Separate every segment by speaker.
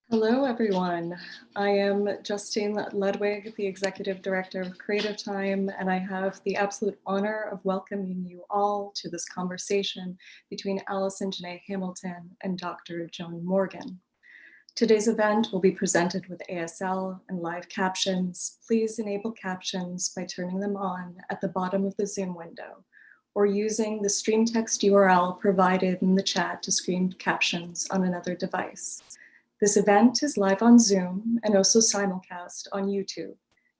Speaker 1: Hello, everyone. I am Justine Ludwig, the Executive Director of Creative Time, and I have the absolute honor of welcoming you all to this conversation between Allison Janae Hamilton and Dr. Joan Morgan. Today's event will be presented with ASL and live captions. Please enable captions by turning them on at the bottom of the Zoom window or using the stream text URL provided in the chat to stream captions on another device. This event is live on Zoom and also simulcast on YouTube.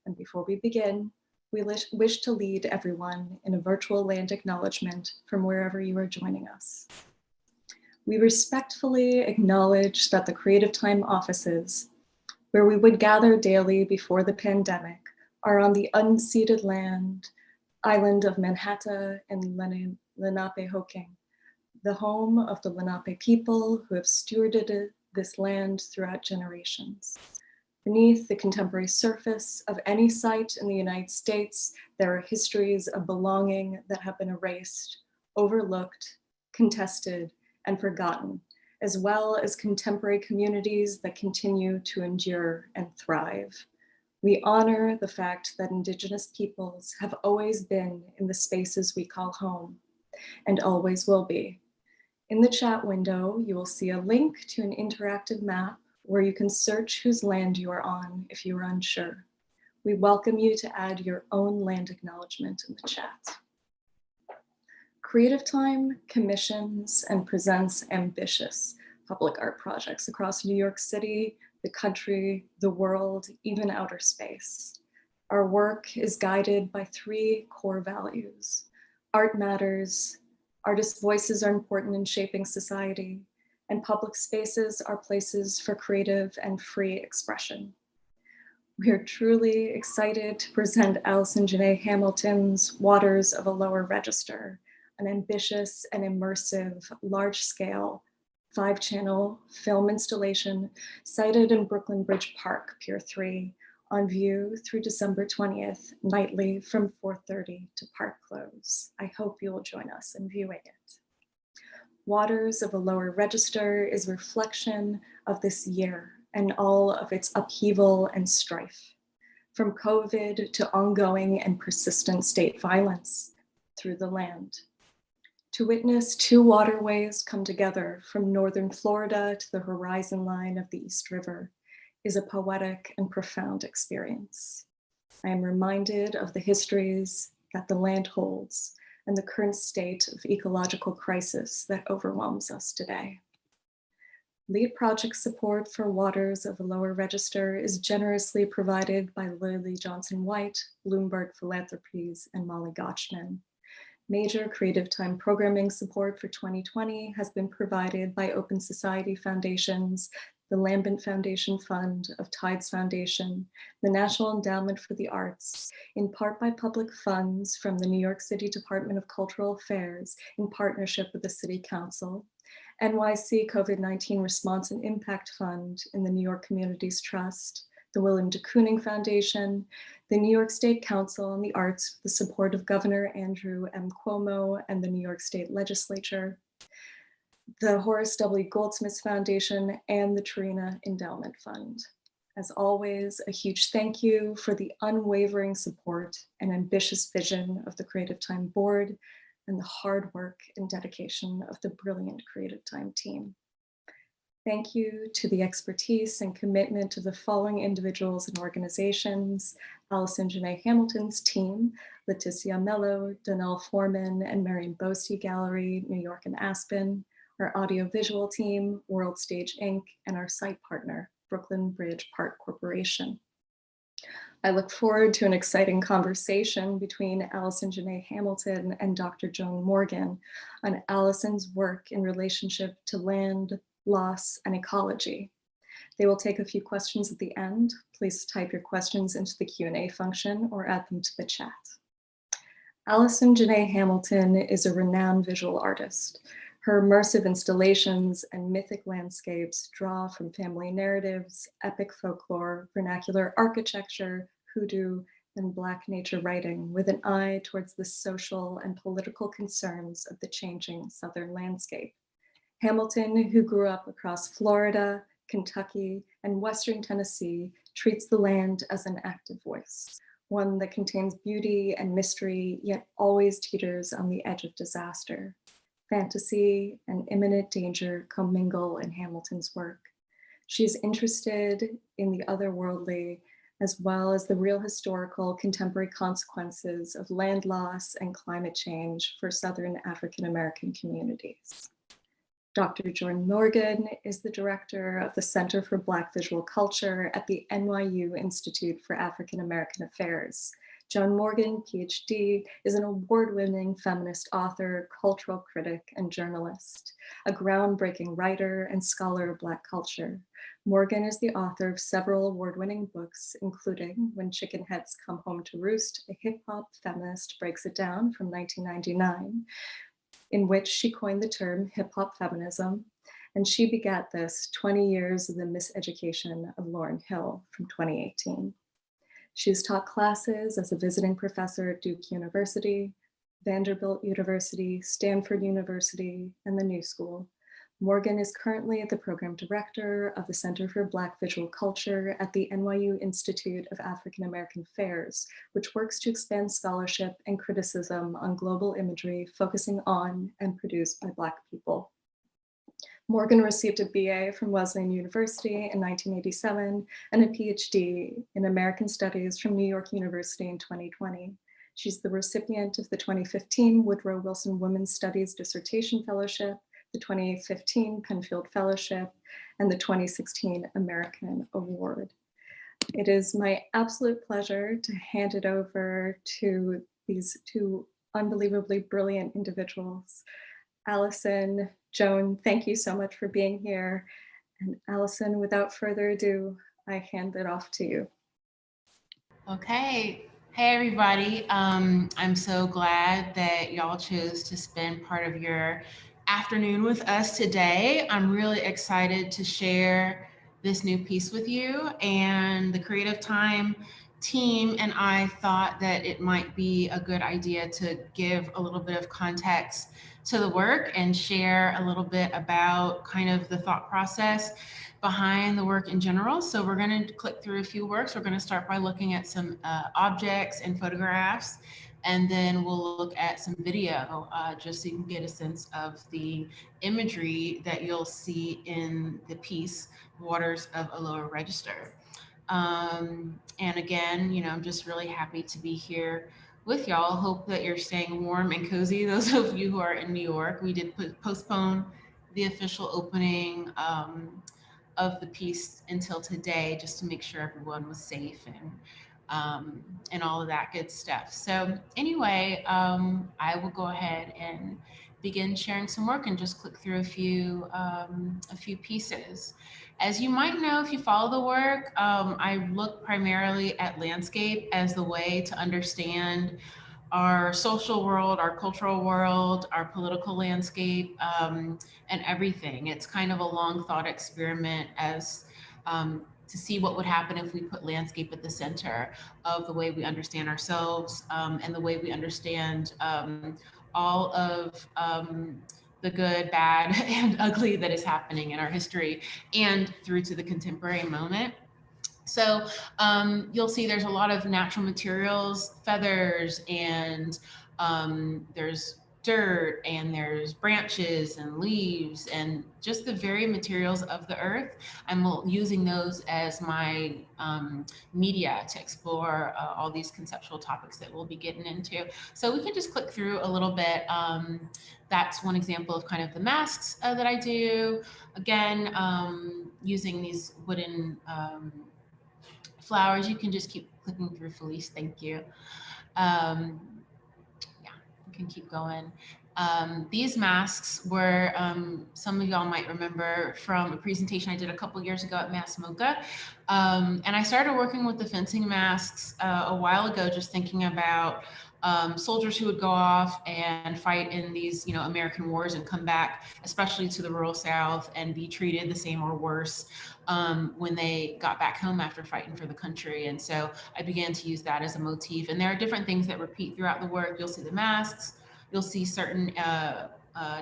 Speaker 1: And before we begin, we wish to lead everyone in a virtual land acknowledgement from wherever you are joining us. We respectfully acknowledge that the Creative Time offices, where we would gather daily before the pandemic, are on the unceded island of Manhattan and Lenapehoking, the home of the Lenape people who have stewarded this land throughout generations. Beneath the contemporary surface of any site in the United States, there are histories of belonging that have been erased, overlooked, contested, and forgotten, as well as contemporary communities that continue to endure and thrive. We honor the fact that Indigenous peoples have always been in the spaces we call home, and always will be. In the chat window, you will see a link to an interactive map where you can search whose land you are on if you are unsure. We welcome you to add your own land acknowledgement in the chat. Creative Time commissions and presents ambitious public art projects across New York City, the country, the world, even outer space. Our work is guided by three core values: art matters, artists' voices are important in shaping society, and public spaces are places for creative and free expression. We are truly excited to present Allison Janae Hamilton's Waters of a Lower Register, an ambitious and immersive, large-scale, 5-channel film installation sited in Brooklyn Bridge Park, Pier 3, on view through December 20th, nightly from 4:30 to park close. I hope you will join us in viewing it. Waters of a Lower Register is a reflection of this year and all of its upheaval and strife, from COVID to ongoing and persistent state violence through the land. To witness two waterways come together from northern Florida to the horizon line of the East River is a poetic and profound experience. I am reminded of the histories that the land holds and the current state of ecological crisis that overwhelms us today. Lead project support for Waters of a Lower Register is generously provided by Lily Johnson White, Bloomberg Philanthropies, and Molly Gotchman. Major Creative Time programming support for 2020 has been provided by Open Society Foundations, the Lambent Foundation Fund of Tides Foundation, the National Endowment for the Arts, in part by public funds from the New York City Department of Cultural Affairs in partnership with the City Council, NYC COVID-19 Response and Impact Fund in the New York Communities Trust, the William de Kooning Foundation, the New York State Council on the Arts with the support of Governor Andrew M. Cuomo and the New York State Legislature, the Horace W. Goldsmith Foundation, and the Tarina Endowment Fund. As always, a huge thank you for the unwavering support and ambitious vision of the Creative Time Board and the hard work and dedication of the brilliant Creative Time team. Thank you to the expertise and commitment of the following individuals and organizations: Allison Janae Hamilton's team, Leticia Mello, Donnell Foreman, and Marion Bosti Gallery, New York and Aspen, our audiovisual team, World Stage Inc., and our site partner, Brooklyn Bridge Park Corporation. I look forward to an exciting conversation between Allison Janae Hamilton and Dr. Joan Morgan on Allison's work in relationship to land, loss, and ecology. They will take a few questions at the end. Please type your questions into the Q&A function or add them to the chat. Allison Janae Hamilton is a renowned visual artist. Her immersive installations and mythic landscapes draw from family narratives, epic folklore, vernacular architecture, hoodoo, and Black nature writing with an eye towards the social and political concerns of the changing Southern landscape. Hamilton, who grew up across Florida, Kentucky, and Western Tennessee treats the land as an active voice, one that contains beauty and mystery, yet always teeters on the edge of disaster. Fantasy and imminent danger commingle in Hamilton's work. She is interested in the otherworldly, as well as the real historical contemporary consequences of land loss and climate change for Southern African American communities. Dr. Joan Morgan is the director of the Center for Black Visual Culture at the NYU Institute for African American Affairs. Joan Morgan, PhD, is an award-winning feminist author, cultural critic, and journalist, a groundbreaking writer and scholar of Black culture. Morgan is the author of several award-winning books, including When Chicken Heads Come Home to Roost, a hip-hop feminist breaks it down from 1999, in which she coined the term hip-hop feminism, and She Begat This, 20 Years of the Miseducation of Lauryn Hill from 2018. She's taught classes as a visiting professor at Duke University, Vanderbilt University, Stanford University, and the New School. Morgan is currently the program director of the Center for Black Visual Culture at the NYU Institute of African American Affairs, which works to expand scholarship and criticism on global imagery focusing on and produced by Black people. Morgan received a BA from Wesleyan University in 1987 and a PhD in American Studies from New York University in 2020. She's the recipient of the 2015 Woodrow Wilson Women's Studies Dissertation Fellowship, the 2015 Penfield Fellowship, and the 2016 American Award. It is my absolute pleasure to hand it over to these two unbelievably brilliant individuals. Allison, Joan, thank you so much for being here. And Allison, without further ado, I hand it off to you.
Speaker 2: Okay. Hey, everybody. I'm so glad that y'all chose to spend part of your afternoon with us today. I'm really excited to share this new piece with you, and the Creative Time team and I thought that it might be a good idea to give a little bit of context to the work and share a little bit about kind of the thought process behind the work in general. So we're going to click through a few works. We're going to start by looking at some objects and photographs, and then we'll look at some video just so you can get a sense of the imagery that you'll see in the piece, Waters of a Lower Register. And again, I'm just really happy to be here with y'all. Hope that you're staying warm and cozy. Those of you who are in New York, we did postpone the official opening of the piece until today, just to make sure everyone was safe and all of that good stuff. So anyway, I will go ahead and begin sharing some work and just click through a few pieces. As you might know, if you follow the work, I look primarily at landscape as the way to understand our social world, our cultural world, our political landscape, and everything. It's kind of a long thought experiment as to see what would happen if we put landscape at the center of the way we understand ourselves and the way we understand all of the good, bad, and ugly that is happening in our history and through to the contemporary moment. So you'll see there's a lot of natural materials, feathers, and there's dirt, and there's branches and leaves, and just the very materials of the earth. I'm using those as my media to explore all these conceptual topics that we'll be getting into. So we can just click through a little bit. That's one example of kind of the masks that I do. Again, using these wooden flowers. You can just keep clicking through, Felice. Thank you. Yeah, you can keep going. These masks were, some of y'all might remember from a presentation I did a couple years ago at Mass MoCA. And I started working with the fencing masks a while ago, just thinking about soldiers who would go off and fight in these, American wars and come back, especially to the rural South, and be treated the same or worse when they got back home after fighting for the country. And so I began to use that as a motif. And there are different things that repeat throughout the work. You'll see the masks, you'll see certain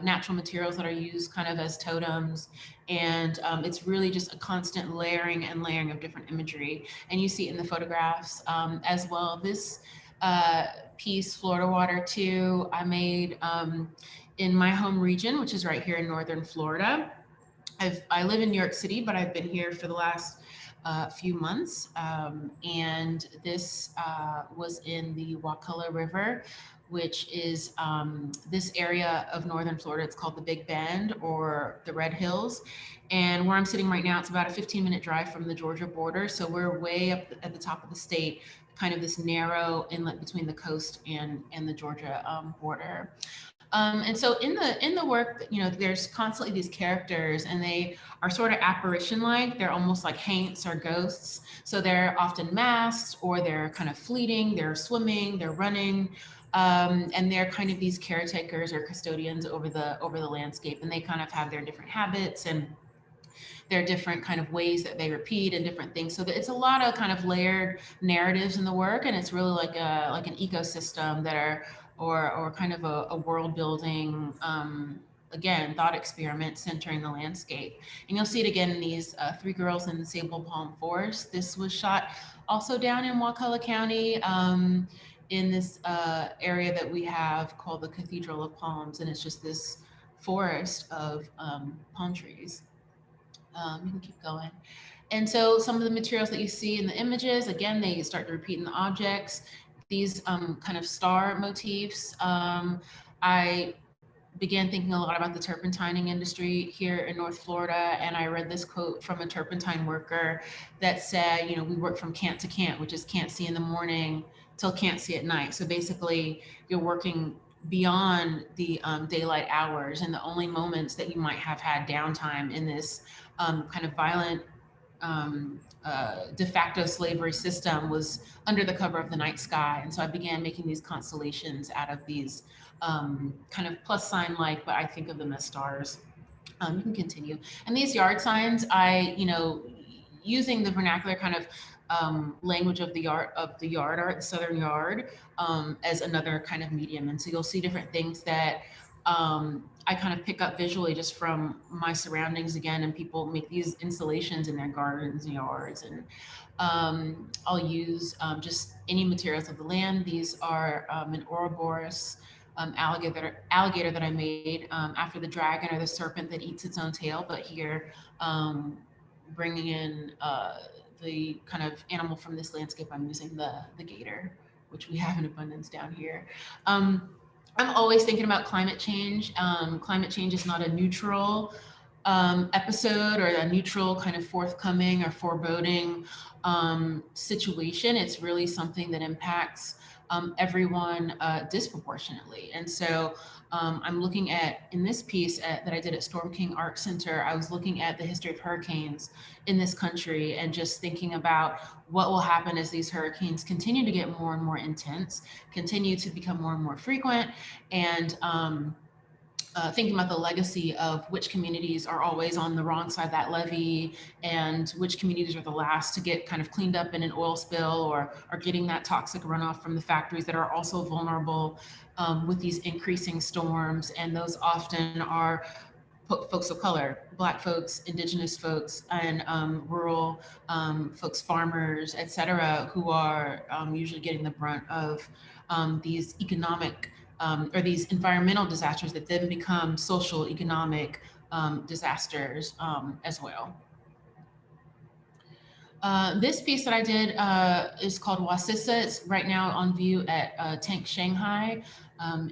Speaker 2: natural materials that are used kind of as totems. And it's really just a constant layering and layering of different imagery. And you see it in the photographs as well. This piece, Florida Water 2, I made in my home region, which is right here in northern Florida. I live in New York City, but I've been here for the last few months. And this was in the Wakulla River, which is this area of northern Florida. It's called the Big Bend or the Red Hills. And where I'm sitting right now, it's about a 15-minute drive from the Georgia border. So we're way up at the top of the state, kind of this narrow inlet between the coast and the Georgia border. And so in the work, you know, there's constantly these characters, and they are sort of apparition-like. They're almost like haints or ghosts. So they're often masked, or they're kind of fleeting. They're swimming, they're running, and they're kind of these caretakers or custodians over the landscape. And they kind of have their different habits and their different kind of ways that they repeat and different things. So it's a lot of kind of layered narratives in the work, and it's really like an ecosystem that are or kind of a world building again, thought experiment centering the landscape. And you'll see it again in these three girls in the sable palm forest. This was shot also down in Wakulla County in this area that we have called the Cathedral of Palms. And it's just this forest of palm trees. You can keep going. And so some of the materials that you see in the images, again, they start to repeat in the objects. These kind of star motifs. I began thinking a lot about the turpentining industry here in North Florida. And I read this quote from a turpentine worker that said, you know, we work from cant to cant, which is can't see in the morning till can't see at night. So basically you're working beyond the daylight hours, and the only moments that you might have had downtime in this kind of violent de facto slavery system was under the cover of the night sky. And so I began making these constellations out of these kind of plus sign like, but I think of them as stars. You can continue. And these yard signs, you know, using the vernacular kind of language of the yard art, the Southern yard, as another kind of medium. And so you'll see different things that I kind of pick up visually just from my surroundings again, and people make these installations in their gardens and yards. And I'll use just any materials of the land. These are an Ouroboros alligator that I made after the dragon or the serpent that eats its own tail, but here bringing in the kind of animal from this landscape, I'm using the gator, which we have in abundance down here. I'm always thinking about climate change. Climate change is not a neutral episode or a neutral kind of forthcoming or foreboding situation. It's really something that impacts everyone disproportionately. And so I'm looking at, in this piece that I did at Storm King Art Center, I was looking at the history of hurricanes in this country and just thinking about what will happen as these hurricanes continue to get more and more intense, continue to become more and more frequent, and thinking about the legacy of which communities are always on the wrong side of that levee, and which communities are the last to get kind of cleaned up in an oil spill or are getting that toxic runoff from the factories that are also vulnerable with these increasing storms. And those often are folks of color, Black folks, Indigenous folks, and rural folks, farmers, et cetera, who are usually getting the brunt of these economic or these environmental disasters that then become social, economic disasters as well. This piece that I did is called Wasissa. It's right now on view at Tank Shanghai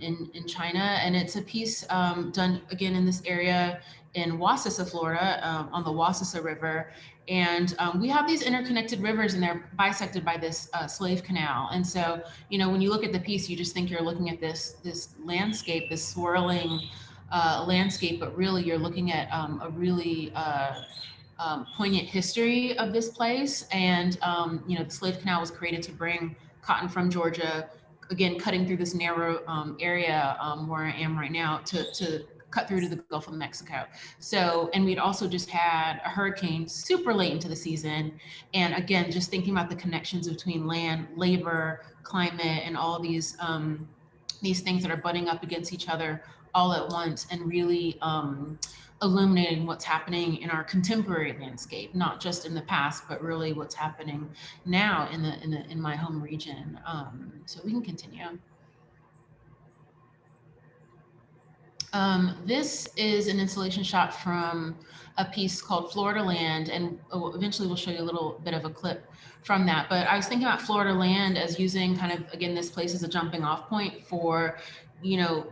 Speaker 2: in China. And it's a piece done again in this area in Wasissa, Florida, on the Wasissa River. And we have these interconnected rivers, and they're bisected by this slave canal. And so, you know, when you look at the piece, you just think you're looking at this landscape, this swirling landscape, but really you're looking at a really poignant history of this place. And, you know, the slave canal was created to bring cotton from Georgia, again, cutting through this narrow area where I am right now to cut through to the Gulf of Mexico. So, and we'd also just had a hurricane super late into the season. And again, just thinking about the connections between land, labor, climate, and all these things that are butting up against each other all at once and really illuminating what's happening in our contemporary landscape, not just in the past, but really what's happening now in my home region. So we can continue. This is an installation shot from a piece called Florida Land, and eventually we'll show you a little bit of a clip from that. But I was thinking about Florida Land as using kind of, again, this place as a jumping off point for, you know,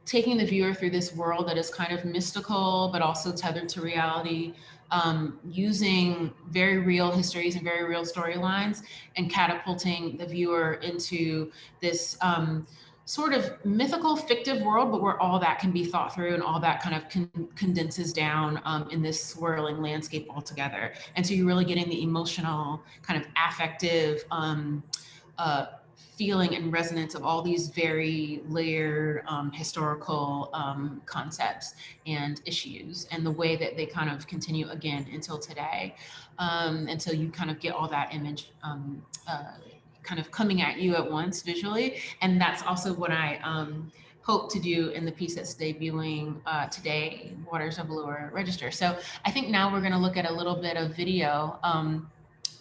Speaker 2: taking the viewer through this world that is kind of mystical, but also tethered to reality, using very real histories and very real storylines and catapulting the viewer into this sort of mythical, fictive world, but where all that can be thought through and all that kind of condenses down in this swirling landscape altogether. And so you're really getting the emotional, kind of affective feeling and resonance of all these very layered historical concepts and issues, and the way that they kind of continue again until today. And so you kind of get all that image kind of coming at you at once visually. And that's also what I hope to do in the piece that's debuting today, Waters of Allure Register. So I think now we're going to look at a little bit of video.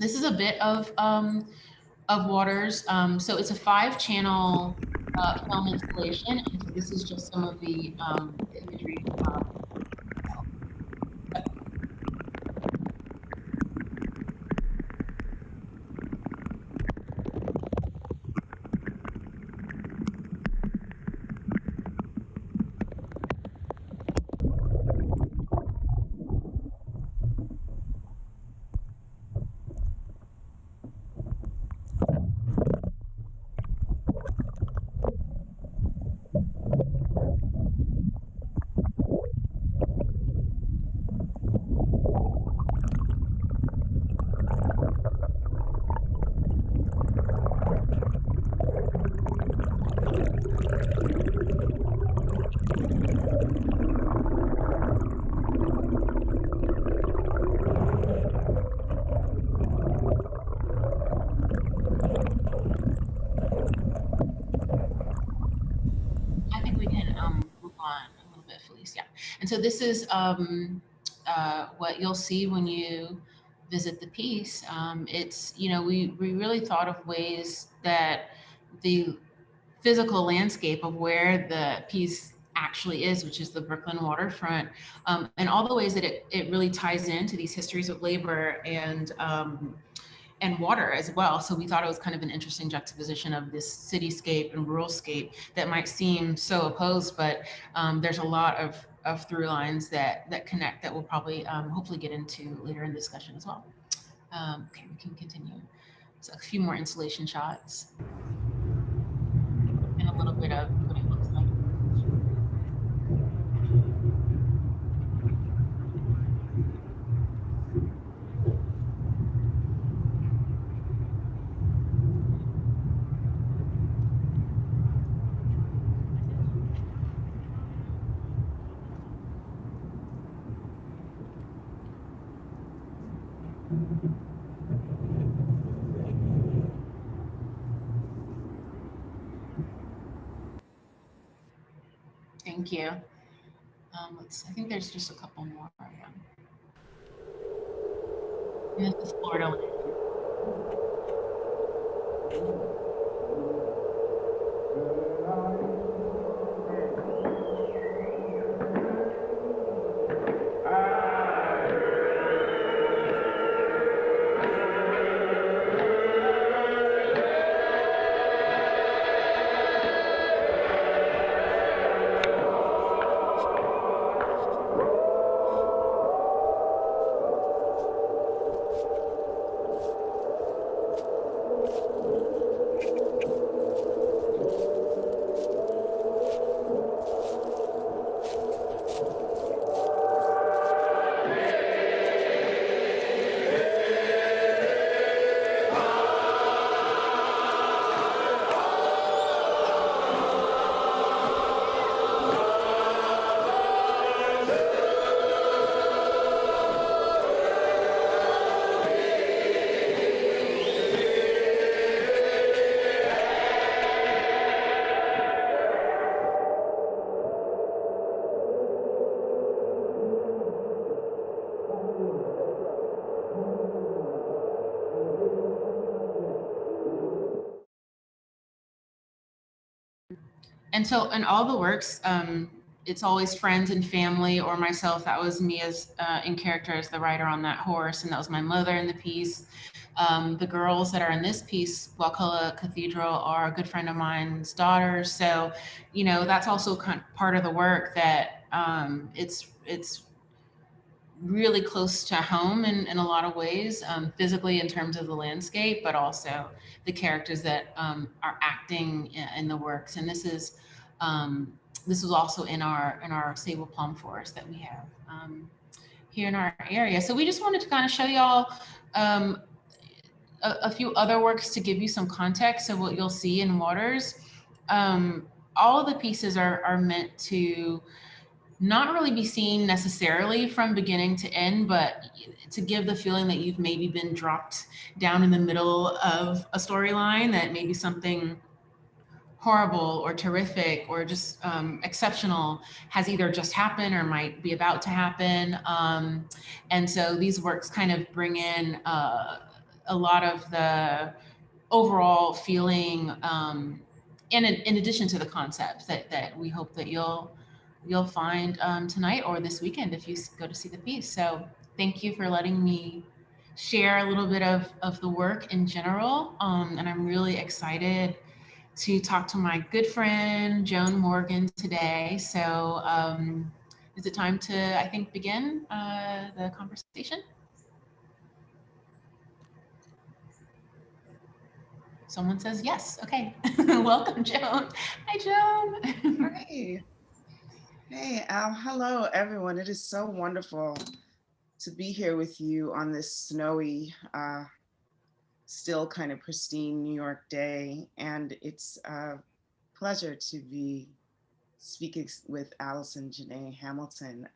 Speaker 2: This is a bit of Waters. So it's a 5-channel film installation. And so this is just some of the imagery. And so this is what you'll see when you visit the piece. It's, you know, we really thought of ways that the physical landscape of where the piece actually is, which is the Brooklyn waterfront, and all the ways that it really ties into these histories of labor and water as well. So we thought it was kind of an interesting juxtaposition of this cityscape and ruralscape that might seem so opposed, but there's a lot of through lines that connect that we'll probably hopefully get into later in the discussion as well. Okay, we can continue. So a few more installation shots and a little bit of what it looks like. Thank you. I think there's just a couple more. And this is Florida. And so in all the works, it's always friends and family or myself. That was me as in character as the rider on that horse, and that was my mother in the piece. The girls that are in this piece, Wakulla Cathedral, are a good friend of mine's daughters. So, you know, that's also part of the work that it's really close to home in a lot of ways, physically in terms of the landscape, but also the characters that are acting in the works. And this was also in our sable plum forest that we have here in our area. So we just wanted to kind of show y'all a few other works to give you some context of what you'll see in Waters. All of the pieces are meant to not really be seen necessarily from beginning to end, but to give the feeling that you've maybe been dropped down in the middle of a storyline, that maybe something horrible or terrific or just exceptional has either just happened or might be about to happen. And so these works kind of bring in a lot of the overall feeling, in addition to the concepts that we hope that you'll find tonight or this weekend if you go to see the piece. So thank you for letting me share a little bit of the work in general. And I'm really excited to talk to my good friend, Joan Morgan, today. So is it time to, I think, begin the conversation? Someone says yes. Okay. Welcome, Joan. Hi, Joan.
Speaker 3: Hey. Hey, Al. Hello, everyone. It is so wonderful to be here with you on this snowy, still kind of pristine New York day. And it's a pleasure to be speaking with Allison Janae Hamilton.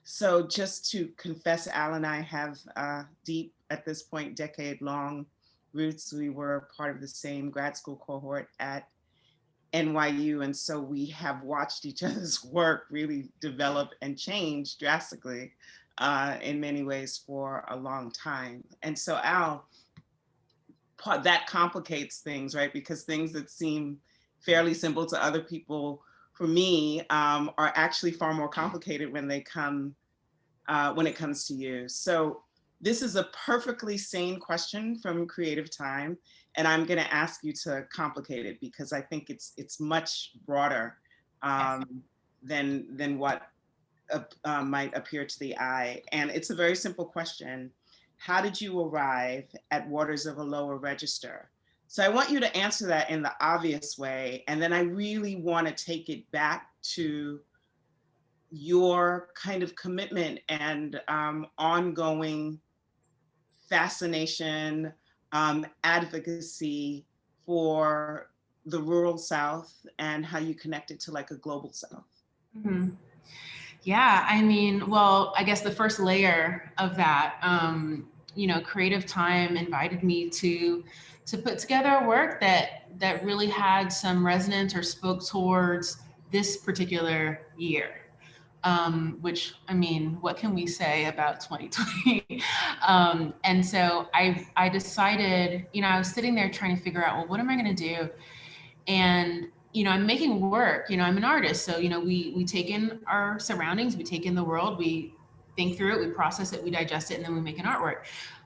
Speaker 3: So just to confess, Al and I have deep, at this point, decade-long roots. We were part of the same grad school cohort at NYU, and so we have watched each other's work really develop and change drastically in many ways for a long time. And so Al, that complicates things, right? Because things that seem fairly simple to other people, for me, are actually far more complicated when they come, when it comes to you. So this is a perfectly sane question from Creative Time, and I'm going to ask you to complicate it because I think it's much broader than what might appear to the eye. And it's a very simple question. How did you arrive at waters of a lower register? So I want you to answer that in the obvious way, and then I really want to take it back to your kind of commitment and ongoing fascination, advocacy for the rural South and how you connect it to like a global South.
Speaker 2: Mm-hmm. Yeah, I mean, well, I guess the first layer of that, you know, Creative Time invited me to put together a work that really had some resonance or spoke towards this particular year. Which, I mean, what can we say about 2020? And so I decided, you know, I was sitting there trying to figure out, well, what am I going to do? And, you know, I'm making work, you know, I'm an artist. So, you know, we take in our surroundings, we take in the world, we think through it, we process it, we digest it, and then we make an artwork.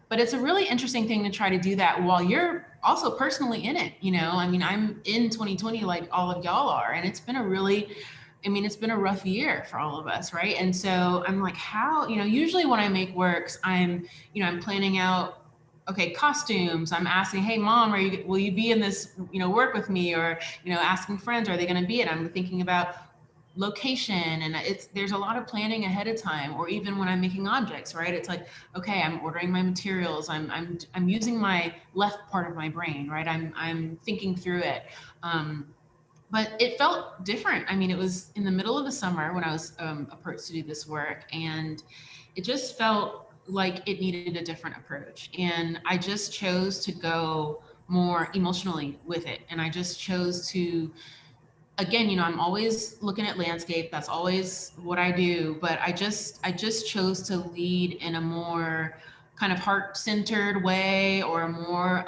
Speaker 2: But it's a really interesting thing to try to do that while you're also personally in it. You know, I mean, I'm in 2020 like all of y'all are, and it's been a really, I mean, it's been a rough year for all of us, right? And so I'm like, how, you know, usually when I make works, I'm planning out, okay, costumes. I'm asking, hey, mom, will you be in this, you know, work with me? Or, you know, asking friends, are they going to be it? I'm thinking about location, and there's a lot of planning ahead of time. Or even when I'm making objects, right? It's like, okay, I'm ordering my materials. I'm using my left part of my brain, right? I'm thinking through it. But it felt different. I mean, it was in the middle of the summer when I was approached to do this work, and it just felt like it needed a different approach. And I just chose to go more emotionally with it. And I just chose to, again, you know, I'm always looking at landscape. That's always what I do. But I just chose to lead in a more kind of heart-centered way, or a more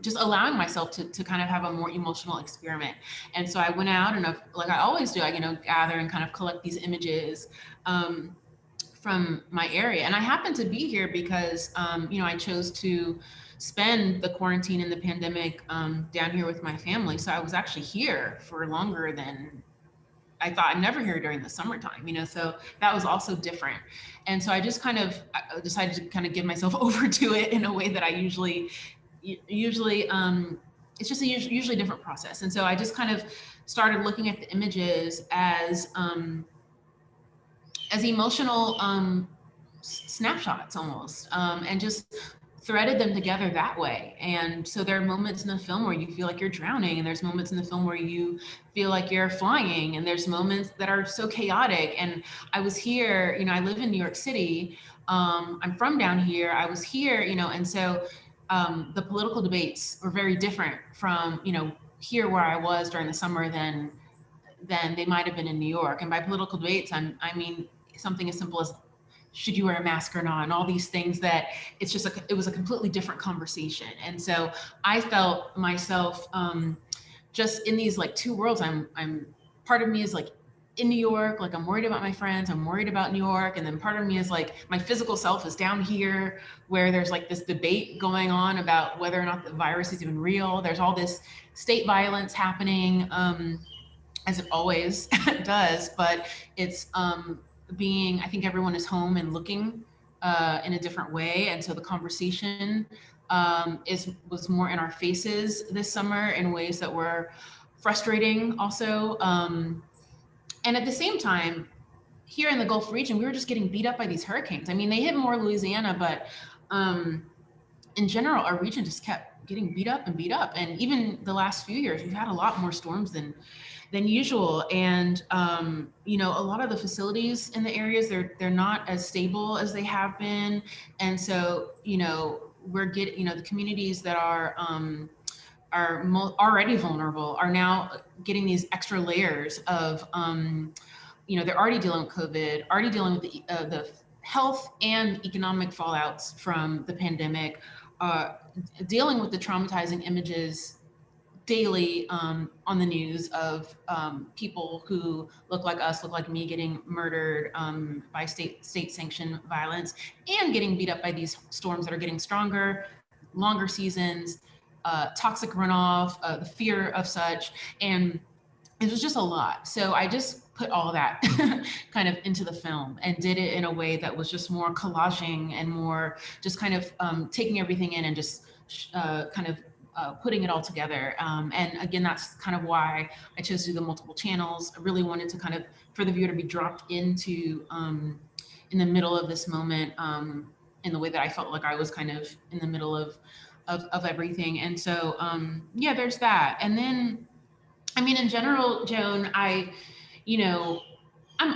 Speaker 2: just allowing myself to kind of have a more emotional experiment. And so I went out and like I always do, I gather and kind of collect these images from my area. And I happened to be here because I chose to spend the quarantine and the pandemic down here with my family. So I was actually here for longer than I thought. I'm never here during the summertime, so that was also different. And so I just kind of decided to kind of give myself over to it in a way that I usually, it's just a usually different process. And so I just kind of started looking at the images as emotional snapshots almost, and just threaded them together that way. And so there are moments in the film where you feel like you're drowning, and there's moments in the film where you feel like you're flying, and there's moments that are so chaotic. And I was here, I live in New York City. I'm from down here. I was here, and so the political debates were very different from, here where I was during the summer than they might have been in New York. And by political debates, I mean something as simple as, should you wear a mask or not, and all these things that it's just it was a completely different conversation. And so I felt myself just in these like two worlds. I'm part of me is like in New York, like I'm worried about my friends, I'm worried about New York. And then part of me is like my physical self is down here where there's like this debate going on about whether or not the virus is even real. There's all this state violence happening, as it always does, but it's I think everyone is home and looking in a different way. And so the conversation was more in our faces this summer in ways that were frustrating also. And at the same time, here in the Gulf region, we were just getting beat up by these hurricanes. I mean, they hit more Louisiana, but in general, our region just kept getting beat up. And even the last few years, we've had a lot more storms than usual. And, a lot of the facilities in the areas, they're not as stable as they have been. And so, we're getting, the communities that are already vulnerable are now getting these extra layers of, they're already dealing with COVID, already dealing with the health and economic fallouts from the pandemic, dealing with the traumatizing images daily on the news of people who look like us, look like me, getting murdered by state sanctioned violence, and getting beat up by these storms that are getting stronger, longer seasons, toxic runoff, the fear of such. And it was just a lot. So I just put all that kind of into the film and did it in a way that was just more collaging and more just kind of taking everything in and just kind of putting it all together. And again, that's kind of why I chose to do the multiple channels. I really wanted to kind of, for the viewer to be dropped into in the middle of this moment, in the way that I felt like I was kind of in the middle of everything. And so, yeah, there's that. And then, I mean, in general, Joan, I'm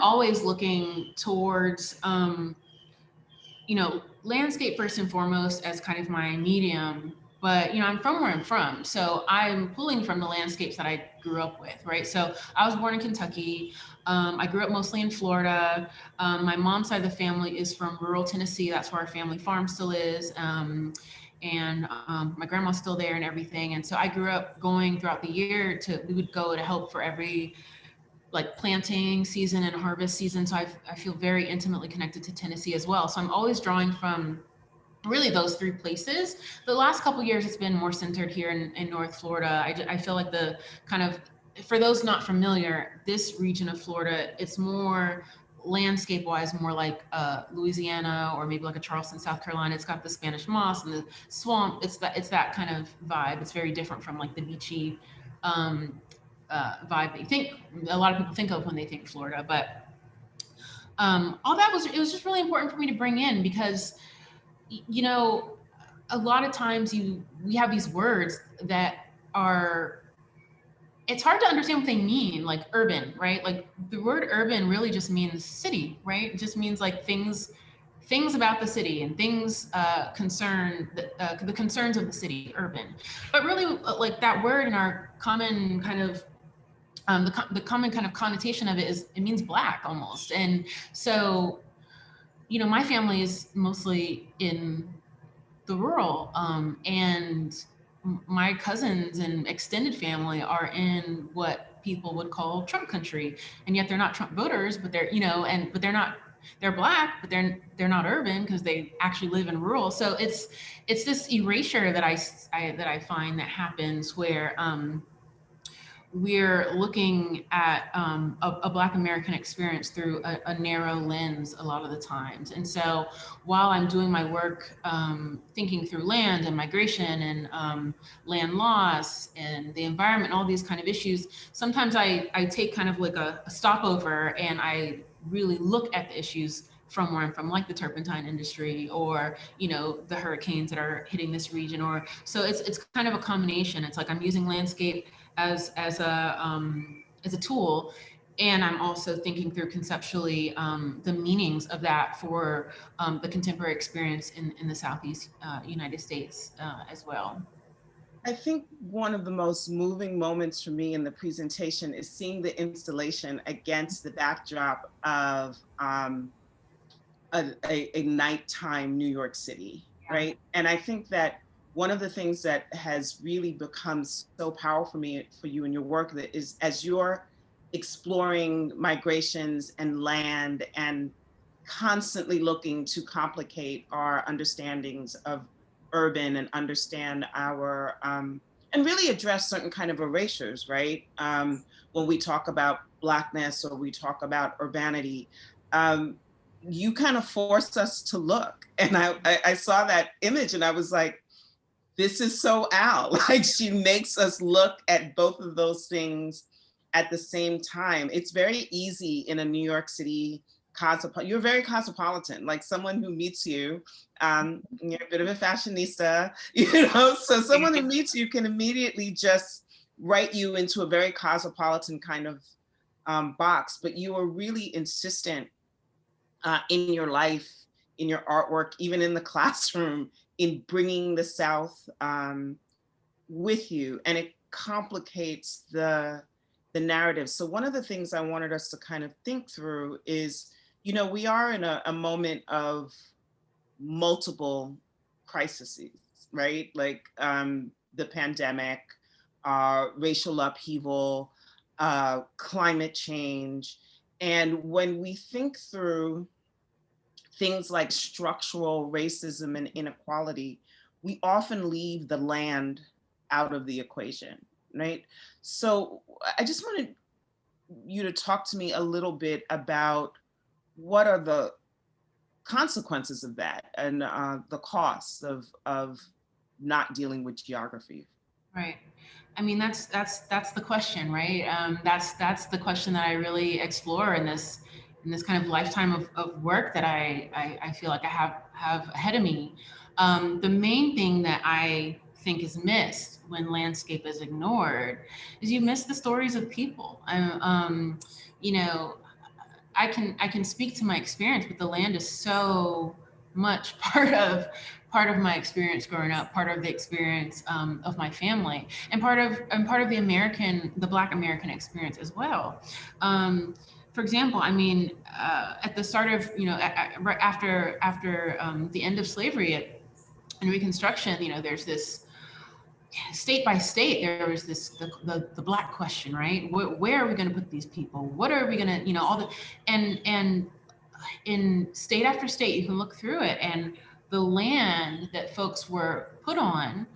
Speaker 2: always looking towards, landscape first and foremost as kind of my medium. But, I'm from where I'm from. So I'm pulling from the landscapes that I grew up with, right? So I was born in Kentucky. I grew up mostly in Florida. My mom's side of the family is from rural Tennessee. That's where our family farm still is. And my grandma's still there and everything. And so I grew up going throughout the year we would go to help for every like planting season and harvest season. So I feel very intimately connected to Tennessee as well. So I'm always drawing from really those three places. The last couple of years, it's been more centered here in North Florida. I feel like the kind of, for those not familiar, this region of Florida, it's more landscape wise, more like Louisiana or maybe like a Charleston, South Carolina. It's got the Spanish moss and the swamp. It's that kind of vibe. It's very different from like the beachy vibe that you think a lot of people think of when they think Florida. But all that it was just really important for me to bring in because a lot of times we have these words that are, it's hard to understand what they mean, like urban, right? Like the word urban really just means city, right? It just means like things about the city and things concern the concerns of the city, urban. But really like that word in our common kind of the common kind of connotation of it means black almost. And so my family is mostly in the rural. And my cousins and extended family are in what people would call Trump country, and yet they're not Trump voters, but they're, but they're not, they're Black, but they're not urban because they actually live in rural. So it's this erasure that I find that happens where we're looking at a Black American experience through a narrow lens a lot of the times. And so while I'm doing my work thinking through land and migration and land loss and the environment, all these kind of issues, sometimes I take kind of like a stopover and I really look at the issues from where I'm from, like the turpentine industry or, the hurricanes that are hitting this region. Or so it's kind of a combination. It's like I'm using landscape as a tool, and I'm also thinking through conceptually the meanings of that for the contemporary experience in the Southeast United States as well.
Speaker 3: I think one of the most moving moments for me in the presentation is seeing the installation against the backdrop of a nighttime New York City, right? And I think that one of the things that has really become so powerful for you in your work that is as you're exploring migrations and land and constantly looking to complicate our understandings of urban and understand our and really address certain kind of erasures, right? When we talk about Blackness or we talk about urbanity, you kind of force us to look. And I saw that image and I was like, this is so Al. Like she makes us look at both of those things at the same time. It's very easy in a New York City you're very cosmopolitan, like someone who meets you, you're a bit of a fashionista, so someone who meets you can immediately just write you into a very cosmopolitan kind of box, but you are really insistent in your life, in your artwork, even in the classroom, in bringing the South with you, and it complicates the narrative. So one of the things I wanted us to kind of think through is, we are in a moment of multiple crises, right? Like the pandemic, racial upheaval, climate change. And when we think through things like structural racism and inequality, we often leave the land out of the equation, right? So I just wanted you to talk to me a little bit about what are the consequences of that and the costs of not dealing with geography.
Speaker 2: Right. I mean, that's the question, right? That's the question that I really explore in this kind of lifetime of work that I feel like I have ahead of me. The main thing that I think is missed when landscape is ignored is you miss the stories of people. I can speak to my experience, but the land is so much part of my experience growing up, part of the experience of my family, and part of the Black American experience as well. For example, I mean, at the start of, right after the end of slavery and Reconstruction, there's this state by state, there was this the Black question, right? Where are we going to put these people? What are we going to, all the and in state after state, you can look through it, and the land that folks were put on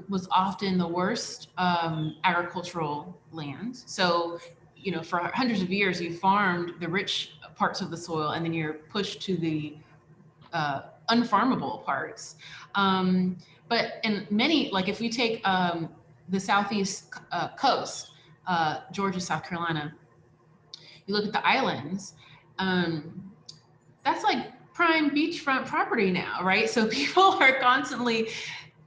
Speaker 2: was often the worst agricultural land. So, for hundreds of years, you farmed the rich parts of the soil, and then you're pushed to the unfarmable parts. But in many, like if we take the Southeast coast, Georgia, South Carolina, you look at the islands, that's like prime beachfront property now, right? So people are constantly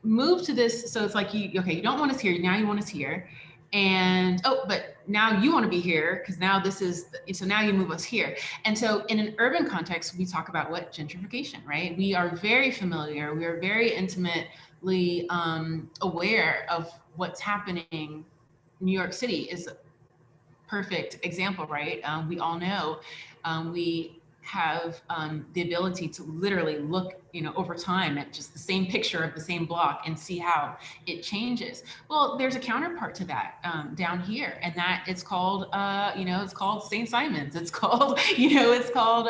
Speaker 2: moved to this. So it's like, you don't want us here. Now you want us here. And, but now you want to be here because now so now you move us here. And so in an urban context, we talk about what? Gentrification, right? We are very familiar. We are very intimately aware of what's happening. New York City is a perfect example, right? We all know we have the ability to literally look, over time at just the same picture of the same block and see how it changes. Well, there's a counterpart to that down here, and that it's called, it's called St. Simon's. It's called, it's called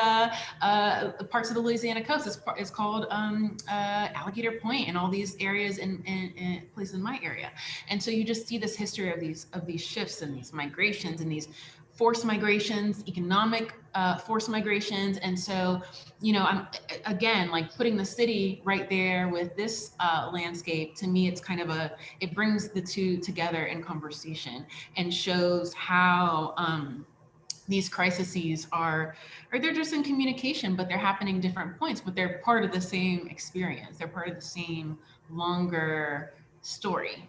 Speaker 2: parts of the Louisiana coast. It's called Alligator Point and all these areas in places in my area. And so you just see this history of these shifts and these migrations and these forced migrations, economic forced migrations. And so, I'm again, like putting the city right there with this landscape, to me, it's kind of it brings the two together in conversation and shows how these crises or they're just in communication, but they're happening different points, but they're part of the same experience. They're part of the same longer story.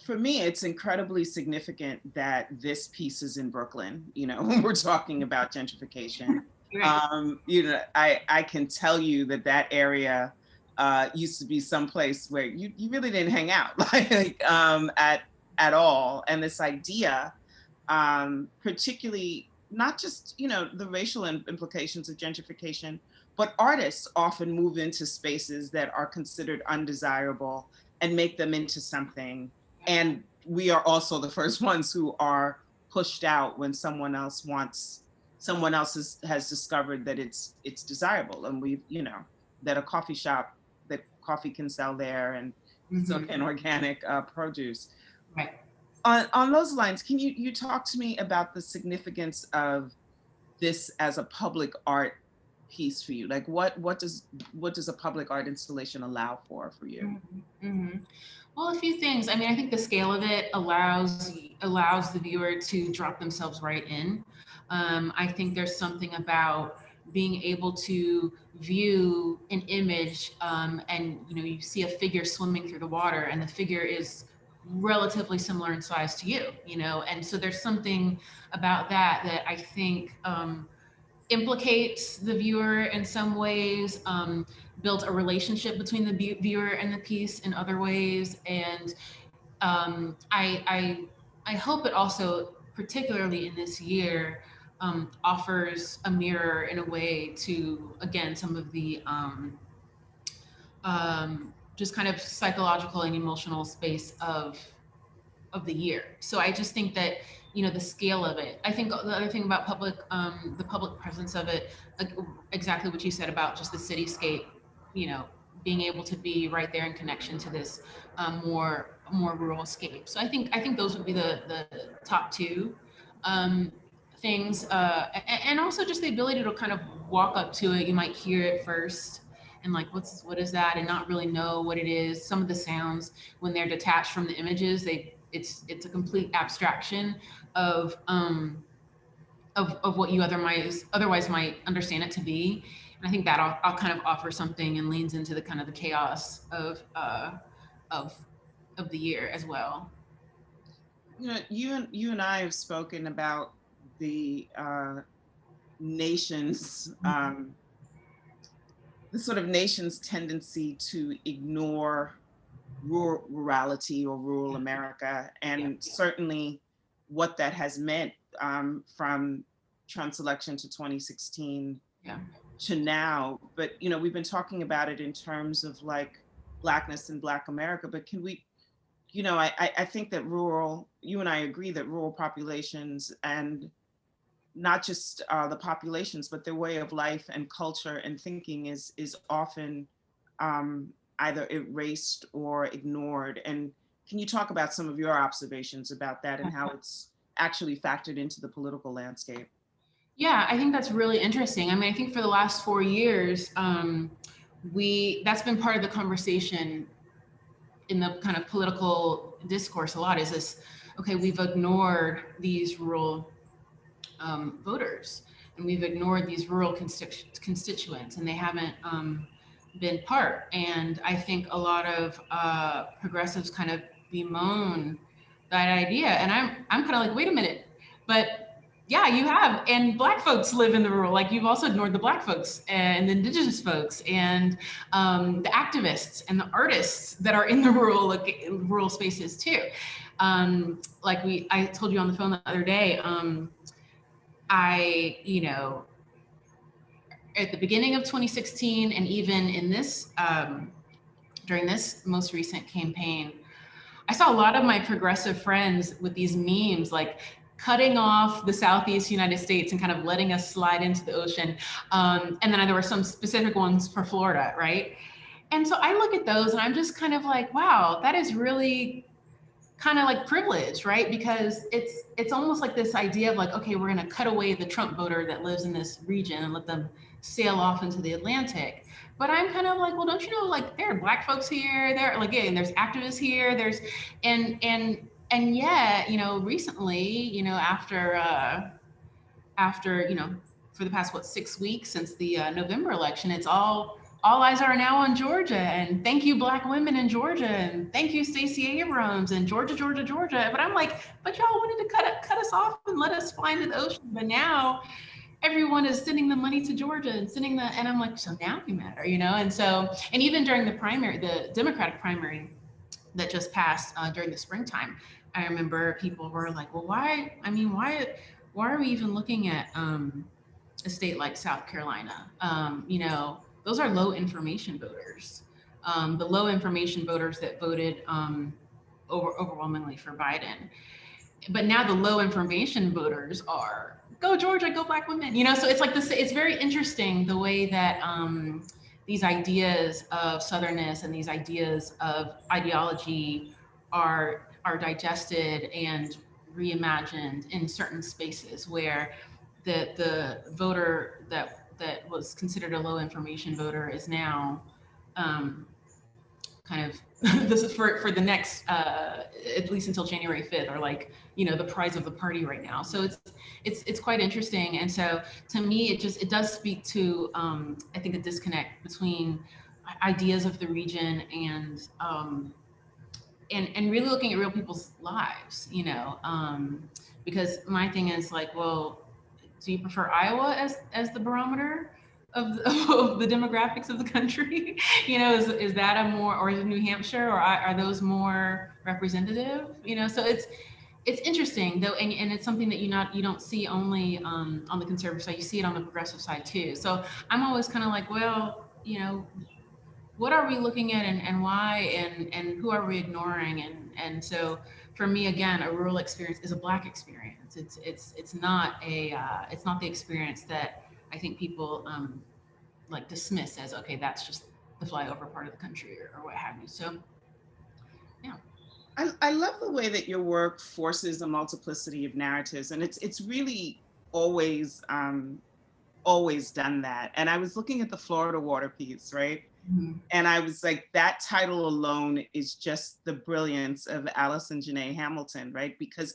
Speaker 3: For me, it's incredibly significant that this piece is in Brooklyn, when we're talking about gentrification. Right. I can tell you that area used to be someplace where you really didn't hang out at all. And this idea, particularly not just, the racial implications of gentrification, but artists often move into spaces that are considered undesirable and make them into something. And we are also the first ones who are pushed out when someone else has discovered that it's desirable. And we've, that a coffee shop, that coffee can sell there, and so can organic produce.
Speaker 2: Right.
Speaker 3: On those lines, can you talk to me about the significance of this as a public art piece for you? Like what does a public art installation allow for you?
Speaker 2: Well, a few things. I mean, I think the scale of it allows the viewer to drop themselves right in. I think there's something about being able to view an image and you see a figure swimming through the water, and the figure is relatively similar in size to you, and so there's something about that I think implicates the viewer in some ways, builds a relationship between the viewer and the piece in other ways. And I hope it also, particularly in this year, offers a mirror in a way to, again, some of the just kind of psychological and emotional space of the year. So I just think that, the scale of it. I think the other thing about the public presence of it, exactly what you said about just the cityscape, being able to be right there in connection to this more rural scape. So I think those would be the top two things, and also just the ability to kind of walk up to it. You might hear it first and like, what is that, and not really know what it is. Some of the sounds, when they're detached from the images, it's a complete abstraction of what you otherwise might understand it to be. And I think that I'll kind of offer something and leans into the kind of the chaos of the year as well.
Speaker 3: You and I have spoken about the nation's the sort of nation's tendency to ignore rurality or rural America, and certainly what that has meant from Trump's election to 2016 to now. But we've been talking about it in terms of like Blackness in Black America, but can we, I think that you and I agree that rural populations, and not just the populations, but their way of life and culture and thinking is often either erased or ignored. And can you talk about some of your observations about that and how it's actually factored into the political landscape?
Speaker 2: Yeah, I think that's really interesting. I mean, I think for the last 4 years, that's been part of the conversation in the kind of political discourse a lot, is this, okay, we've ignored these rural voters, and we've ignored these rural constituents, and they haven't been part. And I think a lot of progressives kind of bemoan that idea. And I'm kind of like, wait a minute, but yeah, you have. And Black folks live in the rural, like you've also ignored the Black folks and the Indigenous folks and the activists and the artists that are in the rural spaces too. I told you on the phone the other day, at the beginning of 2016, and even in this, during this most recent campaign, I saw a lot of my progressive friends with these memes, like cutting off the Southeast United States and kind of letting us slide into the ocean. And then there were some specific ones for Florida, right? And so I look at those and I'm just kind of like, wow, that is really kind of like privilege, right? Because it's almost like this idea of like, okay, we're gonna cut away the Trump voter that lives in this region and let them sail off into the Atlantic. But I'm kind of like, well, don't you know, like there are Black folks here, there, like, yeah, and there's activists here, there's, and yet, you know, recently, you know, after, you know, for the past, what, 6 weeks since the November election, it's all eyes are now on Georgia, and thank you Black women in Georgia, and thank you Stacey Abrams, and Georgia. But I'm like, but y'all wanted to cut us off and let us fly into the ocean, but now everyone is sending the money to Georgia and and I'm like, so now we matter, you know? And so, and even during the primary, the Democratic primary that just passed during the springtime, I remember people were like, well, why are we even looking at a state like South Carolina? You know, those are low information voters. The low information voters that voted overwhelmingly for Biden. But now the low information voters are go Georgia, go Black women. You know, so it's like this. It's very interesting the way that these ideas of Southernness and these ideas of ideology are digested and reimagined in certain spaces where the voter that was considered a low information voter is now kind of this is for the next at least until January 5th, or like, you know, the prize of the party right now. So it's quite interesting. And so to me, it does speak to I think a disconnect between ideas of the region and really looking at real people's lives, you know, because my thing is like, well, do you prefer Iowa as the barometer of the demographics of the country? You know, is that a more, or is it New Hampshire, or are those more representative? You know, so it's interesting though, and it's something that you don't see only on the conservative side, you see it on the progressive side too. So I'm always kind of like, well, you know, what are we looking at and why, and who are we ignoring? And so for me, again, a rural experience is a Black experience. It's not the experience that I think people like dismiss as, okay, that's just the flyover part of the country or what have you. So yeah.
Speaker 3: I love the way that your work forces a multiplicity of narratives, and it's really always done that. And I was looking at the Florida water piece, right? Mm-hmm. And I was like, that title alone is just the brilliance of Allison Janae Hamilton, right? Because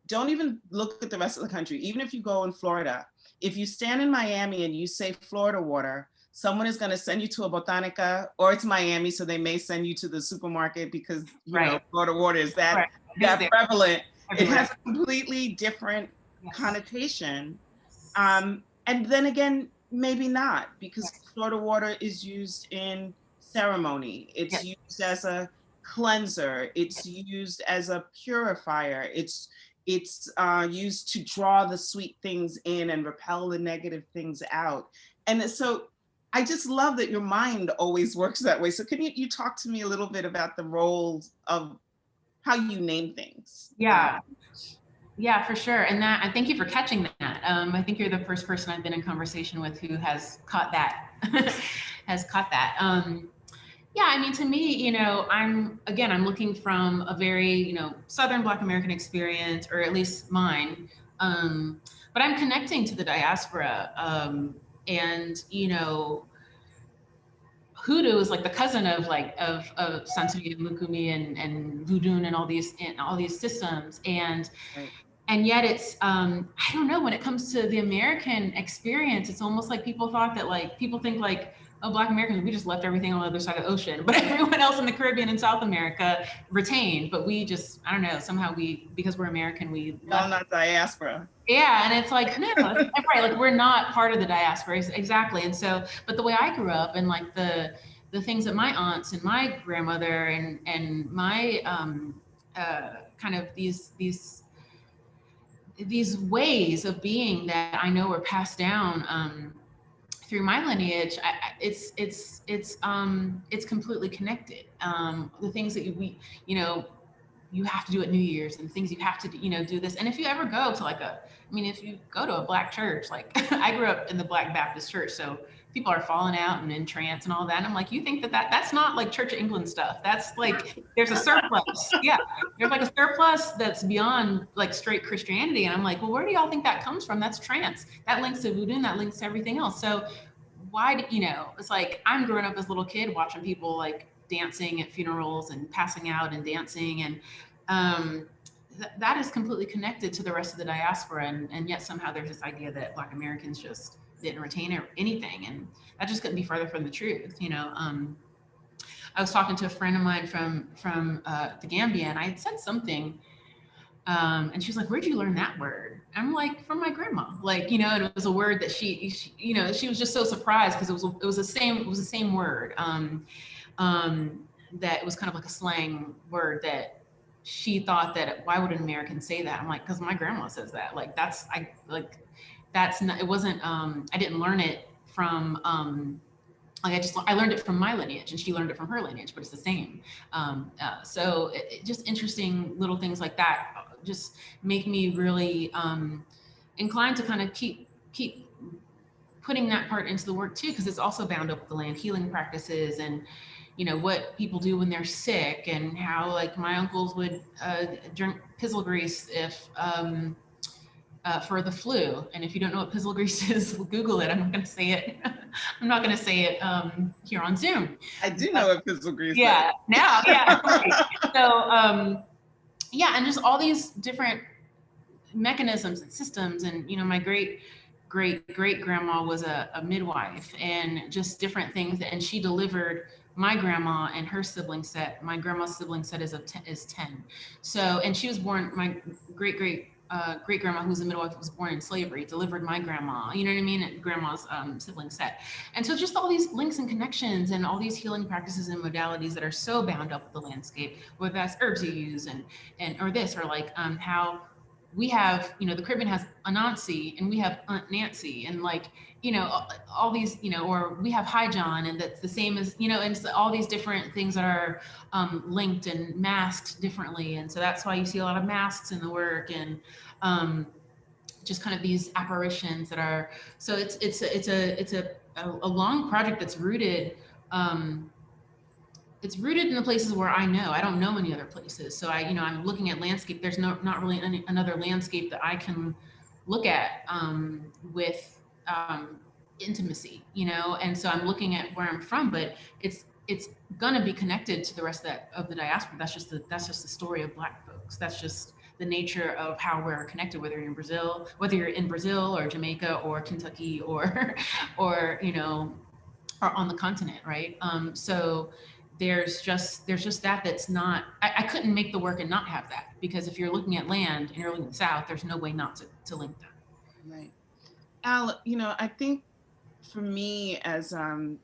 Speaker 3: don't even look at the rest of the country, even if you go in Florida, if you stand in Miami and you say Florida water, someone is going to send you to a Botanica, or it's Miami, so they may send you to the supermarket because you know Florida water is that prevalent. Everywhere. It has a completely different connotation. And then again, maybe not, because Florida water is used in ceremony. It's used as a cleanser. It's used as a purifier. It's used to draw the sweet things in and repel the negative things out. And so I just love that your mind always works that way. So can you talk to me a little bit about the roles of how you name things?
Speaker 2: Yeah, for sure. And that, I thank you for catching that. I think you're the first person I've been in conversation with who has caught that, Yeah, I mean, to me, you know, I'm looking from a very, you know, Southern Black American experience, or at least mine. But I'm connecting to the diaspora. And, you know, hoodoo is like the cousin of Santeria, Mukumi, and voodoo and all these systems. And yet it's, I don't know, when it comes to the American experience, it's almost like people think like, oh, Black Americans, we just left everything on the other side of the ocean, but everyone else in the Caribbean and South America retained, but we just, I don't know, somehow because we're American, we left.
Speaker 3: Not diaspora.
Speaker 2: Yeah, and it's like, no, right, like we're not part of the diaspora, exactly. And so, but the way I grew up and like the things that my aunts and my grandmother and my kind of these ways of being that I know were passed down through my lineage, it's completely connected. The things that you have to do at New Year's and things you have to do, do this. And if you ever go to if you go to a Black church, like I grew up in the Black Baptist church, so people are falling out and in trance and all that. And I'm like, you think that's not like Church of England stuff. That's like, there's a surplus. Yeah. There's like a surplus that's beyond like straight Christianity. And I'm like, well, where do y'all think that comes from? That's trance. That links to voodoo and that links to everything else. So why do, it's like, I'm growing up as a little kid watching people like dancing at funerals and passing out and dancing. And that is completely connected to the rest of the diaspora. And yet somehow there's this idea that Black Americans just didn't retain anything. And that just couldn't be farther from the truth. I was talking to a friend of mine from the Gambia, and I had said something, and she was like, "Where'd you learn that word?" I'm like, "From my grandma." And it was a word that she was just so surprised because it was the same word. That it was kind of like a slang word that she thought that why would an American say that? I'm like, because my grandma says that. That's not, it wasn't, I didn't learn it from, I learned it from my lineage and she learned it from her lineage, but it's the same. So just interesting little things like that just make me really inclined to kind of keep putting that part into the work too, because it's also bound up with the land healing practices and what people do when they're sick, and how like my uncles would drink pizzle grease if for the flu. And if you don't know what pizzle grease is, Google it. I'm not going to say it. I'm not going to say it here on Zoom.
Speaker 3: I do know what pizzle grease is.
Speaker 2: Yeah, now, yeah. Right. So, yeah, and just all these different mechanisms and systems. And, my great grandma was a midwife, and just different things. And she delivered my grandma and her sibling set. My grandma's sibling set is 10. So, and she was born, my great grandma, who's a midwife, was born in slavery, delivered my grandma, you know what I mean? And grandma's sibling set. And so just all these links and connections and all these healing practices and modalities that are so bound up with the landscape, whether that's herbs you use or this, or like how we have, the Caribbean has Anansi and we have Aunt Nancy, and all these, or we have Hi John, and that's the same as, and so all these different things that are linked and masked differently. And so that's why you see a lot of masks in the work, and just kind of these apparitions that are, so it's a long project that's rooted, it's rooted in the places where I know. I don't know any other places. So I'm looking at landscape. There's not really another landscape that I can look at with intimacy, and so I'm looking at where I'm from, but it's gonna be connected to the rest of the diaspora. That's just the story of Black folks. That's just the nature of how we're connected, whether you're in Brazil or Jamaica or Kentucky or or on the continent, right? So there's just that's not, I couldn't make the work and not have that, because if you're looking at land and you're looking at the South, there's no way not to link that.
Speaker 3: Right. Al, I think for me as, a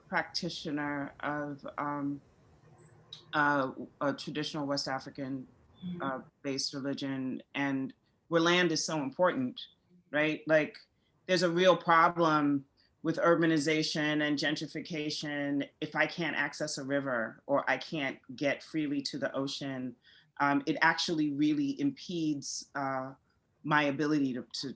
Speaker 3: practitioner of a traditional West African based religion, and where land is so important, right? Like there's a real problem with urbanization and gentrification. If I can't access a river or I can't get freely to the ocean, it actually really impedes my ability to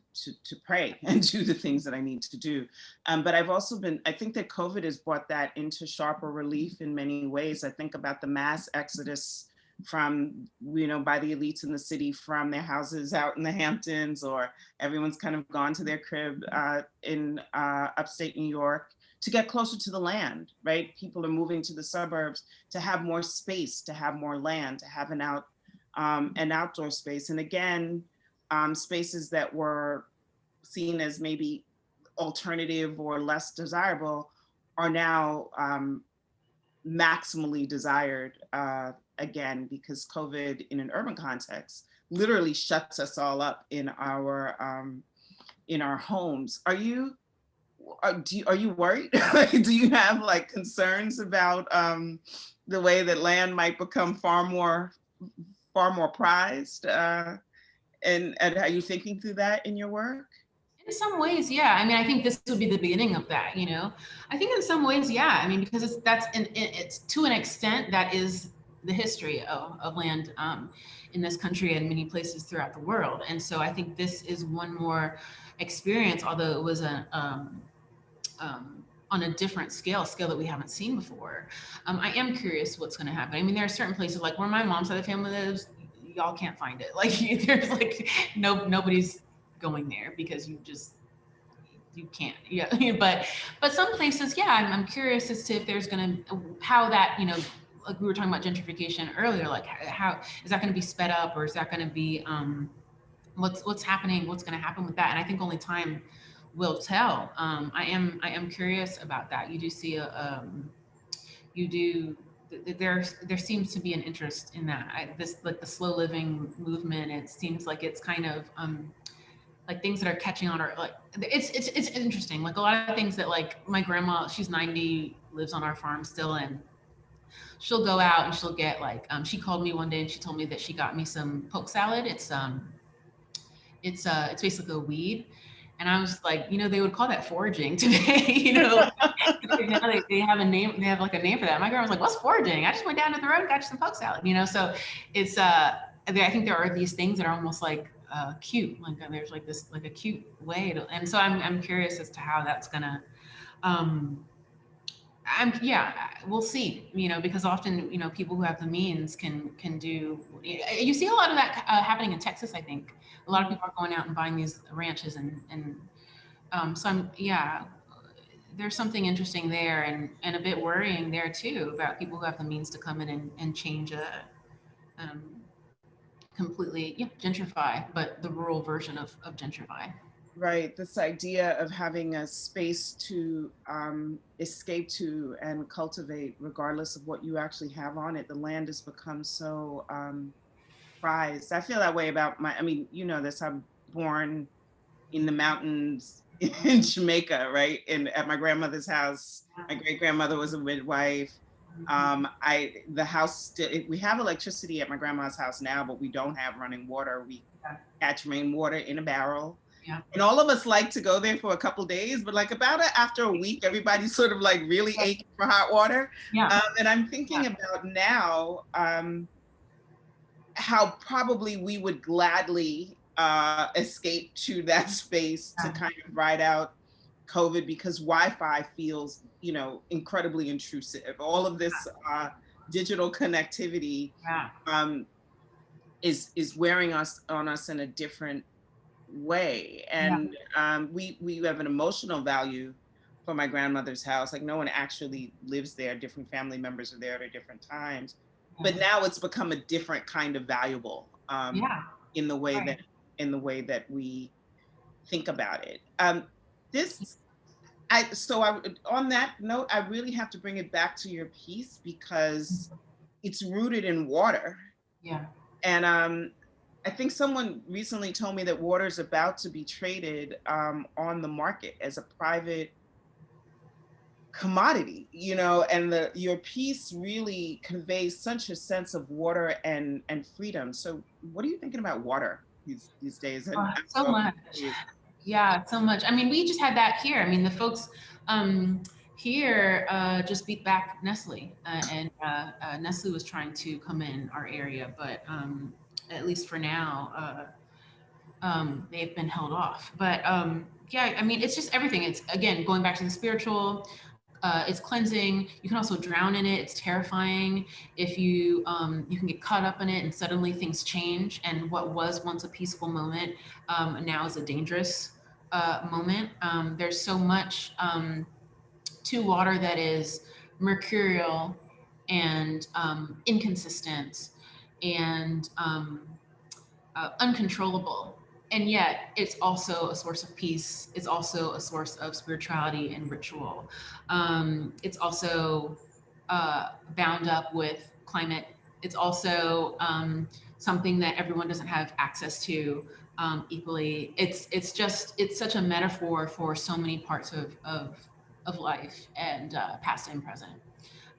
Speaker 3: pray and do the things that I need to do. But I've also I think that COVID has brought that into sharper relief in many ways. I think about the mass exodus from, by the elites in the city from their houses out in the Hamptons, or everyone's kind of gone to their crib in upstate New York to get closer to the land, right? People are moving to the suburbs to have more space, to have more land, to have an outdoor space. And again, spaces that were seen as maybe alternative or less desirable are now maximally desired again, because COVID in an urban context literally shuts us all up in our homes. Are you worried? Do you have like concerns about the way that land might become far more prized? And are you thinking through that in your work?
Speaker 2: In some ways, yeah. I mean, I think this would be the beginning of that, you know. I think in some ways, yeah. I mean, because it's to an extent that is the history of land in this country and many places throughout the world. And so I think this is one more experience, although it was on a different scale that we haven't seen before. I am curious what's going to happen. I mean, there are certain places like where my mom's side of the family lives, y'all can't find it. Like there's like nobody's going there because you can't. Yeah, but some places, yeah, I'm curious as to if there's going to how that, you know, like we were talking about gentrification earlier, like how is that going to be sped up, or is that going to be what's happening, what's going to happen with that? And I think only time will tell. I am curious about that. You do see there seems to be an interest in that. This like the slow living movement. It seems like it's kind of like things that are catching on, or like it's interesting. Like a lot of things that like my grandma, she's 90, lives on our farm still, and she'll go out and she'll get like she called me one day and she told me that she got me some poke salad. It's basically a weed. And I was like, you know, they would call that foraging today, you know. Now they have a name, they have like a name for that. My grandma was like, what's foraging? I just went down to the road and got you some poke salad, you know. So it's I think there are these things that are almost like cute, like there's like this like a cute way to, and so I'm curious as to how that's gonna we'll see, you know, because often, you know, people who have the means can do, you see a lot of that happening in Texas. I think a lot of people are going out and buying these ranches and so there's something interesting there and a bit worrying there too about people who have the means to come in and change completely gentrify, but the rural version of gentrify.
Speaker 3: Right, this idea of having a space to escape to and cultivate regardless of what you actually have on it. The land has become so prized. I feel that way about I mean, you know this, I'm born in the mountains in Jamaica, right? At my grandmother's house. My great grandmother was a midwife. The house, we have electricity at my grandma's house now, but we don't have running water. We catch rainwater in a barrel.
Speaker 2: Yeah.
Speaker 3: And all of us like to go there for a couple days, but like after a week, everybody's sort of like really aching for hot water.
Speaker 2: Yeah.
Speaker 3: And I'm thinking about now how probably we would gladly escape to that space to kind of ride out COVID, because Wi-Fi feels, you know, incredibly intrusive. All of this digital connectivity is wearing on us in a different way. And we have an emotional value for my grandmother's house. Like no one actually lives there. Different family members are there at different times. But now it's become a different kind of valuable in the way that we think about it. On that note, I really have to bring it back to your piece because it's rooted in water.
Speaker 2: Yeah.
Speaker 3: And I think someone recently told me that water is about to be traded on the market as a private commodity, you know, and your piece really conveys such a sense of water and freedom. So what are you thinking about water these days?
Speaker 2: So much. Yeah, so much. I mean, we just had that here. I mean, the folks here just beat back Nestle, and Nestle was trying to come in our area, but at least for now, they've been held off. But yeah, I mean, it's just everything. It's again going back to the spiritual. It's cleansing. You can also drown in it. It's terrifying. If you can get caught up in it, and suddenly things change. And what was once a peaceful moment now is a dangerous moment. There's so much to water that is mercurial and inconsistent and uncontrollable. And yet it's also a source of peace. It's also a source of spirituality and ritual. It's also bound up with climate. It's also something that everyone doesn't have access to equally. It's such a metaphor for so many parts of life and past and present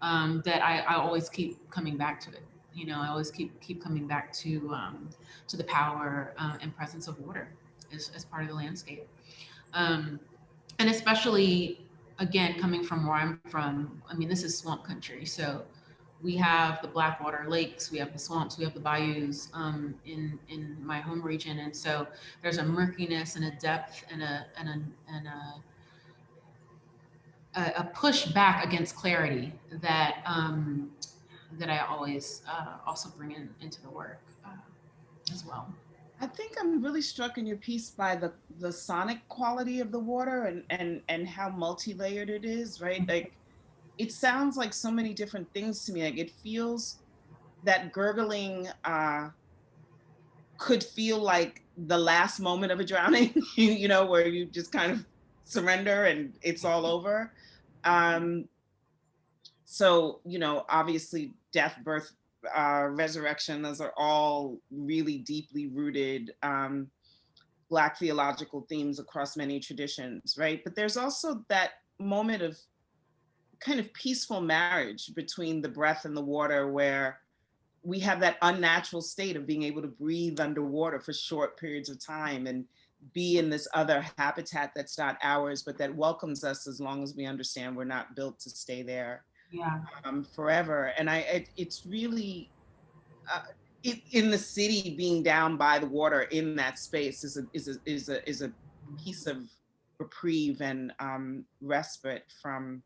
Speaker 2: that I always keep coming back to it. You know, I always keep coming back to the power and presence of water as part of the landscape. And especially, again, coming from where I'm from, I mean, this is swamp country. So we have the Blackwater lakes, we have the swamps, we have the bayous in my home region. And so there's a murkiness and a depth and a push back against clarity that that I always also bring into the work as well.
Speaker 3: I think I'm really struck in your piece by the sonic quality of the water and how multi-layered it is, right? Like it sounds like so many different things to me. Like it feels that gurgling could feel like the last moment of a drowning, you know, where you just kind of surrender and it's all over. So, you know, obviously death, birth, resurrection, those are all really deeply rooted Black theological themes across many traditions, right? But there's also that moment of kind of peaceful marriage between the breath and the water where we have that unnatural state of being able to breathe underwater for short periods of time and be in this other habitat that's not ours, but that welcomes us as long as we understand we're not built to stay there forever. And it's really, in the city, being down by the water in that space is a piece of reprieve and respite from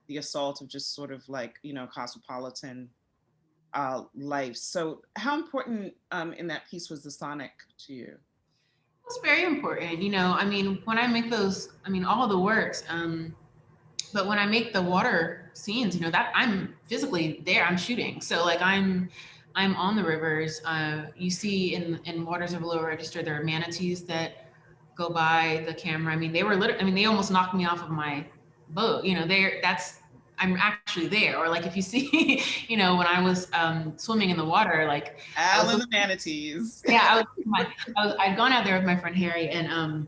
Speaker 3: the assault of just sort of like, you know, cosmopolitan life. So how important in that piece was the sonic to you?
Speaker 2: It's very important. You know, I mean, when I make those, I mean, all of the works, but when I make the water scenes, you know, that I'm physically there, I'm shooting. So like I'm on the rivers. You see in waters of low register, there are manatees that go by the camera. I mean, they were literally, I mean, they almost knocked me off of my boat. You know, I'm actually there. Or like if you see, you know, when I was swimming in the water, like
Speaker 3: Al and the manatees.
Speaker 2: Yeah, I'd gone out there with my friend Harry, and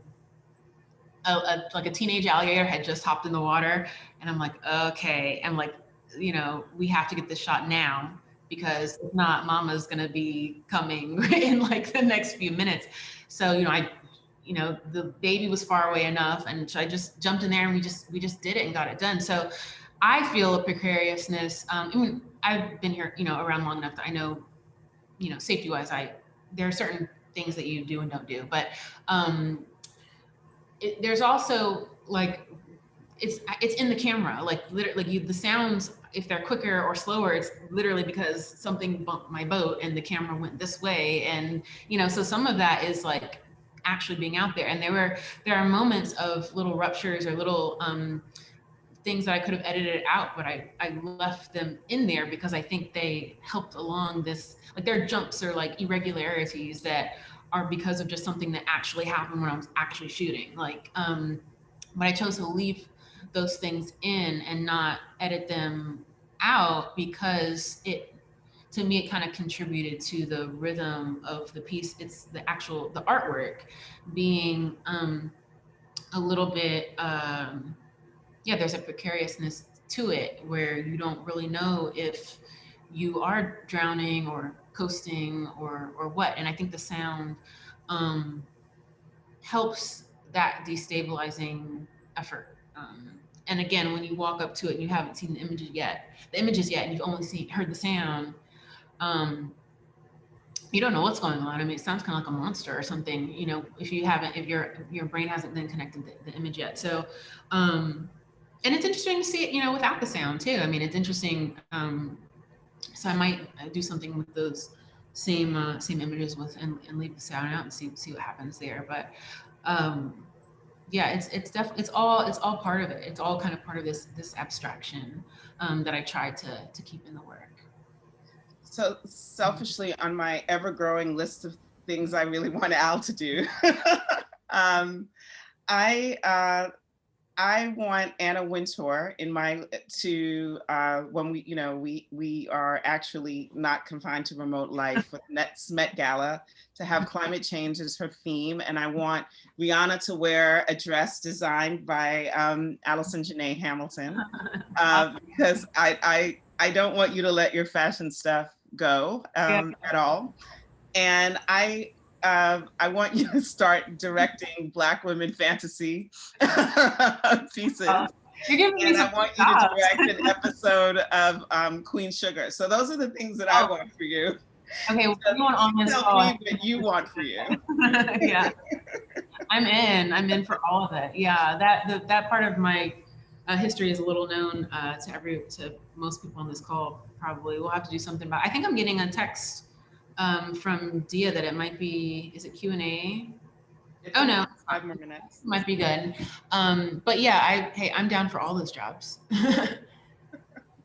Speaker 2: like a teenage alligator had just hopped in the water, and I'm like, okay, I'm like, you know, we have to get this shot now because if not, Mama's gonna be coming in like the next few minutes. So you know, the baby was far away enough, and so I just jumped in there and we just did it and got it done. So I feel a precariousness. I mean, I've been here, you know, around long enough that I know, you know, safety wise, there are certain things that you do and don't do, but there's also like it's in the camera, like literally the sounds, if they're quicker or slower, it's literally because something bumped my boat and the camera went this way, and you know, so some of that is like actually being out there. And there are moments of little ruptures or little things that I could have edited out, but I left them in there because I think they helped along this, like their jumps are like irregularities that are because of just something that actually happened when I was actually shooting. Like, but I chose to leave those things in and not edit them out because to me, it kind of contributed to the rhythm of the piece. It's the artwork being a little bit, there's a precariousness to it where you don't really know if you are drowning or coasting or what. And I think the sound helps that destabilizing effort. And again, when you walk up to it and you haven't seen the images yet, and you've only heard the sound, you don't know what's going on. I mean, it sounds kind of like a monster or something, you know, if your brain hasn't then connected the image yet. So, and it's interesting to see it, you know, without the sound too. I mean, it's interesting. So I might do something with those same images and leave the sound out and see what happens there. But it's definitely, it's all part of it. It's all kind of part of this abstraction that I tried to keep in the work.
Speaker 3: So selfishly, on my ever-growing list of things I really want Al to do, I want Anna Wintour when we are actually not confined to remote life with next Met Gala, to have climate change as her theme. And I want Rihanna to wear a dress designed by Allison Janae Hamilton, because I don't want you to let your fashion stuff go at all. And I I want you to start directing Black women fantasy pieces.
Speaker 2: You're giving me
Speaker 3: And
Speaker 2: some
Speaker 3: I want you to
Speaker 2: jobs.
Speaker 3: direct an episode of Queen Sugar. So those are the things that I want for you.
Speaker 2: Okay, well,
Speaker 3: So
Speaker 2: everyone on this
Speaker 3: tell
Speaker 2: call.
Speaker 3: me what you want for you.
Speaker 2: Yeah, I'm in for all of it. Yeah, that part of my history is a little known to most people on this call. Probably we'll have to do something about. I think I'm getting a text from Dia that it might be. Is it Q&A? Oh no,
Speaker 3: 5 more minutes.
Speaker 2: might be good. But yeah, I'm down for all those jobs.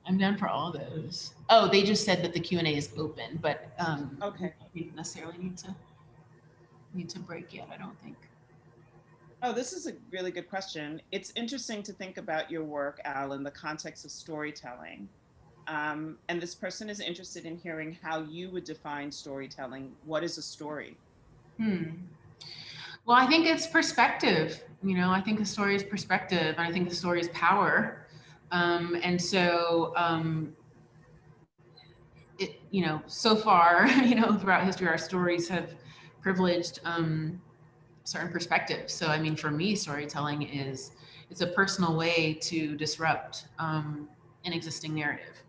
Speaker 2: I'm down for all those. Oh, they just said that the Q&A is open, but
Speaker 3: Okay.
Speaker 2: you don't necessarily need to break yet, I don't think.
Speaker 3: Oh, this is a really good question. It's interesting to think about your work, Al, in the context of storytelling. And this person is interested in hearing how you would define storytelling. What is a story?
Speaker 2: Well, I think it's perspective. You know, I think the story is perspective, and I think the story is power. And so, so far, throughout history, our stories have privileged certain perspectives. So, I mean, for me, storytelling it's a personal way to disrupt an existing narrative.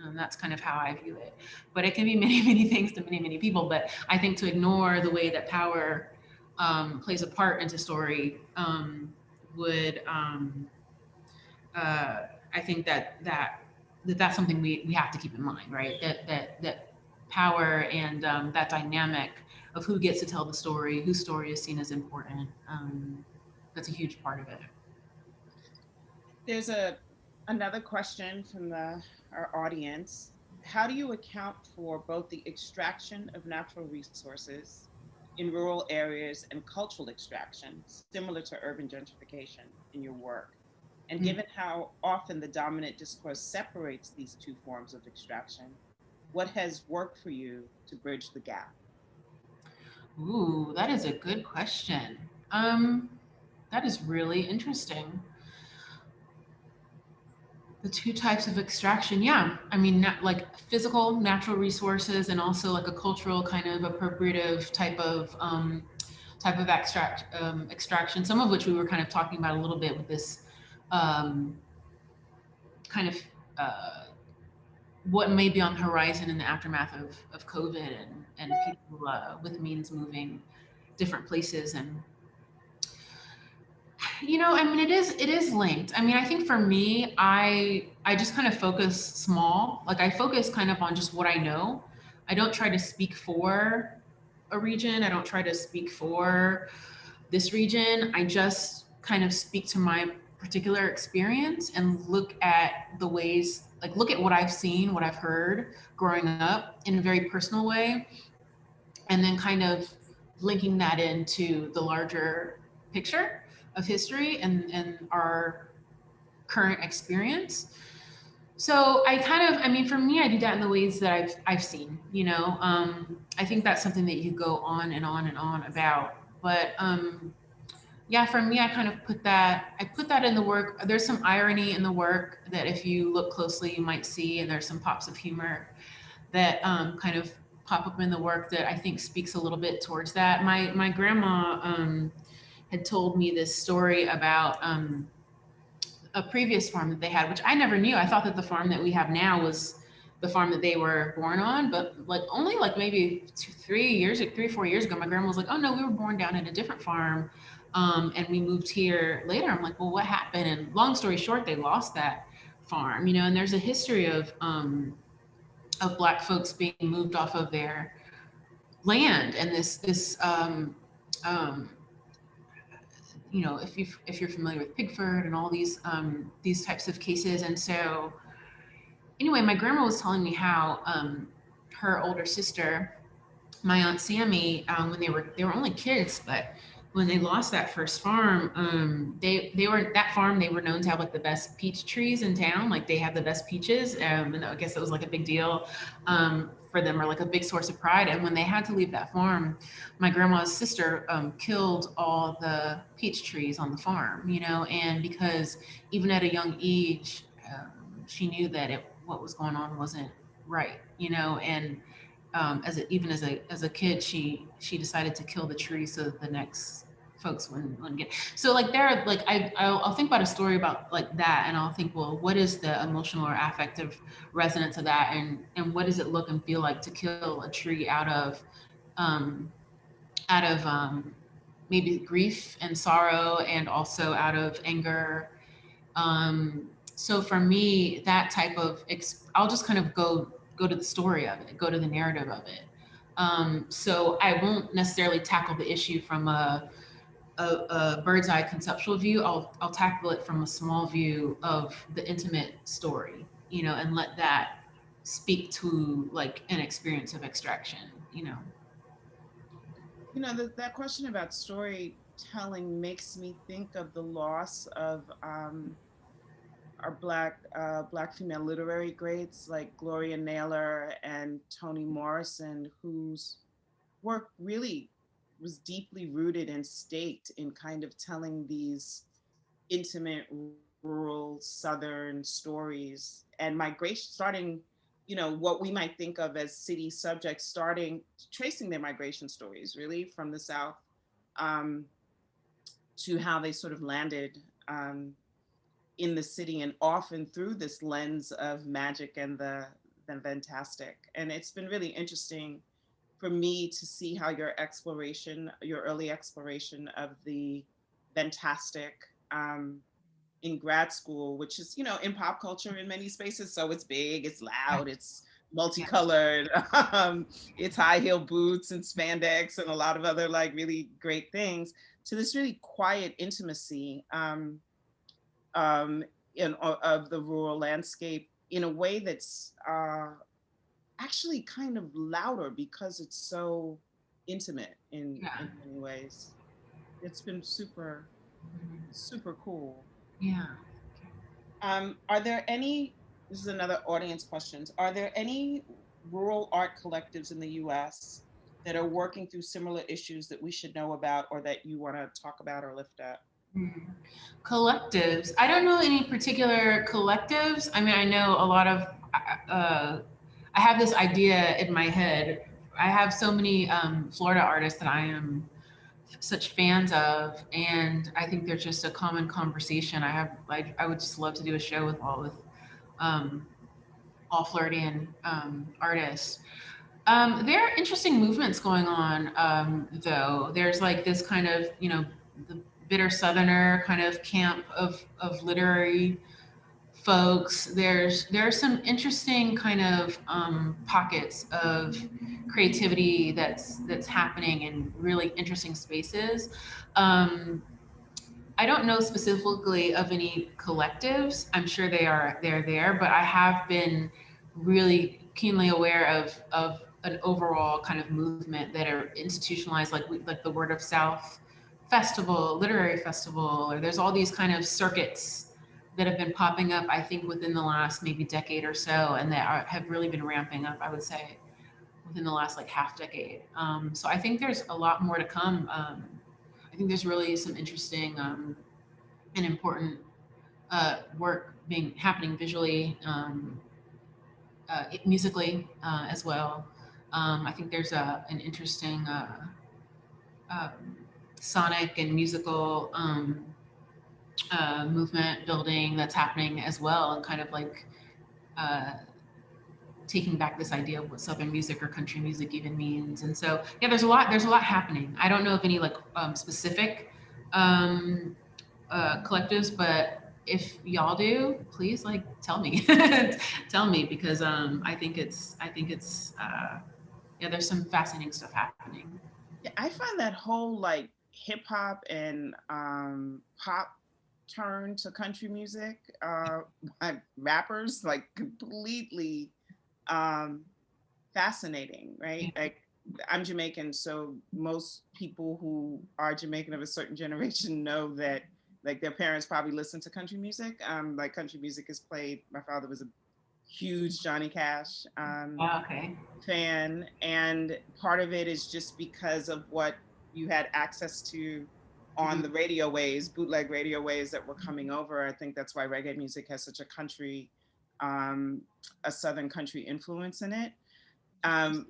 Speaker 2: And that's kind of how I view it. But it can be many, many things to many, many people. But I think to ignore the way that power plays a part into story would I think that's something we have to keep in mind, right? That power and that dynamic of who gets to tell the story, whose story is seen as important. That's a huge part of it.
Speaker 3: There's another question from our audience. How do you account for both the extraction of natural resources in rural areas and cultural extraction, similar to urban gentrification in your work? And given how often the dominant discourse separates these two forms of extraction, what has worked for you to bridge the gap?
Speaker 2: Ooh, that is a good question. That is really interesting. The two types of extraction, yeah. I mean, like physical, natural resources, and also like a cultural kind of appropriative type of extraction. Some of which we were kind of talking about a little bit with this kind of what may be on the horizon in the aftermath of COVID and people with means moving different places. And I mean, it is linked. I mean, I think for me, I just kind of focus small. Like I focus kind of on just what I know. I don't try to speak for a region. I don't try to speak for this region. I just kind of speak to my particular experience and look at the ways, like look at what I've seen, what I've heard growing up in a very personal way, and then kind of linking that into the larger picture of history and our current experience. So I mean, for me, I do that in the ways that I've seen, I think that's something that you go on and on and on about. But yeah, for me, I kind of put that in the work. There's some irony in the work that if you look closely, you might see, and there's some pops of humor that kind of pop up in the work that I think speaks a little bit towards that. My grandma had told me this story about a previous farm that they had, which I never knew. I thought that the farm that we have now was the farm that they were born on, but like only like maybe 3 or 4 years ago, my grandma was like, "Oh no, we were born down at a different farm, and we moved here later." I'm like, "Well, what happened?" And long story short, they lost that farm, and there's a history of Black folks being moved off of their land, and this if you're familiar with Pigford and all these types of cases. And so anyway, my grandma was telling me how her older sister, my Aunt Sammy, when they were only kids, but when they lost that first farm, they were known to have like the best peach trees in town. Like they had the best peaches, and I guess that was like a big deal for them, or like a big source of pride. And when they had to leave that farm, my grandma's sister killed all the peach trees on the farm, and because even at a young age, she knew that what was going on wasn't right, and even as a kid, she decided to kill the tree so that the next folks wouldn't get. So like there are like I'll think about a story about like that, and I'll think, well, what is the emotional or affective resonance of that, and what does it look and feel like to kill a tree um, out of maybe grief and sorrow, and also out of anger. So for me, that type of I'll just kind of go to the story of it, go to the narrative of it. So I won't necessarily tackle the issue from a bird's eye conceptual view. I'll tackle it from a small view of the intimate story, you know, and let that speak to like an experience of extraction, you know.
Speaker 3: You know, that question about storytelling makes me think of the loss of our Black female literary greats like Gloria Naylor and Toni Morrison, whose work really was deeply rooted and staked in kind of telling these intimate, rural, Southern stories and migration, starting, you know, what we might think of as city subjects, starting tracing their migration stories really from the South, um, to how they sort of landed in the city, and often through this lens of magic and the fantastic. And it's been really interesting for me to see how your early exploration of the fantastic, in grad school, which is, you know, in pop culture in many spaces. So it's big, it's
Speaker 2: Yeah.
Speaker 3: loud, it's multicolored, it's high heel boots and spandex and a lot of other like really great things, to this really quiet intimacy, um, of the rural landscape in a way that's actually kind of louder because it's so intimate
Speaker 2: Yeah.
Speaker 3: in many ways. It's been super, super cool.
Speaker 2: Yeah.
Speaker 3: Are there any, this is another audience questions, are there any rural art collectives in the US that are working through similar issues that we should know about or that you want to talk about or lift up?
Speaker 2: Mhm. Collectives. I don't know any particular collectives. I mean, I know a lot of, I have this idea in my head. I have so many Florida artists that I am such fans of, and I think there's just a common conversation. I have, like, I would just love to do a show um, all Floridian artists. There are interesting movements going on, though. There's like this kind of, you know, the bitter Southerner kind of camp of literary folks. There's some interesting kind of pockets of creativity that's happening in really interesting spaces. Um, I don't know specifically of any collectives. I'm sure they're there, but I have been really keenly aware of an overall kind of movement that are institutionalized, like the Word of South Festival, Literary Festival, or there's all these kind of circuits that have been popping up, I think, within the last maybe decade or so, and that have really been ramping up, I would say, within the last like half decade. So I think there's a lot more to come. I think there's really some interesting and important work happening visually, musically as well. I think there's an interesting uh, sonic and musical movement building that's happening as well, and kind of like uh, taking back this idea of what Southern music or country music even means. And so, yeah, there's a lot happening. I don't know of any like specific um, collectives, but if y'all do, please like tell me, tell me, because I think it's yeah, there's some fascinating stuff happening.
Speaker 3: Yeah, I find that whole like hip hop and pop turn to country music, like rappers, like completely um, fascinating, right?
Speaker 2: Yeah.
Speaker 3: Like I'm Jamaican, so most people who are Jamaican of a certain generation know that like their parents probably listen to country music. Like country music is played. My father was a huge Johnny Cash
Speaker 2: Okay.
Speaker 3: fan, and part of it is just because of what you had access to on the radio waves, bootleg radio waves that were coming over. I think that's why reggae music has such a country, a Southern country influence in it. Um,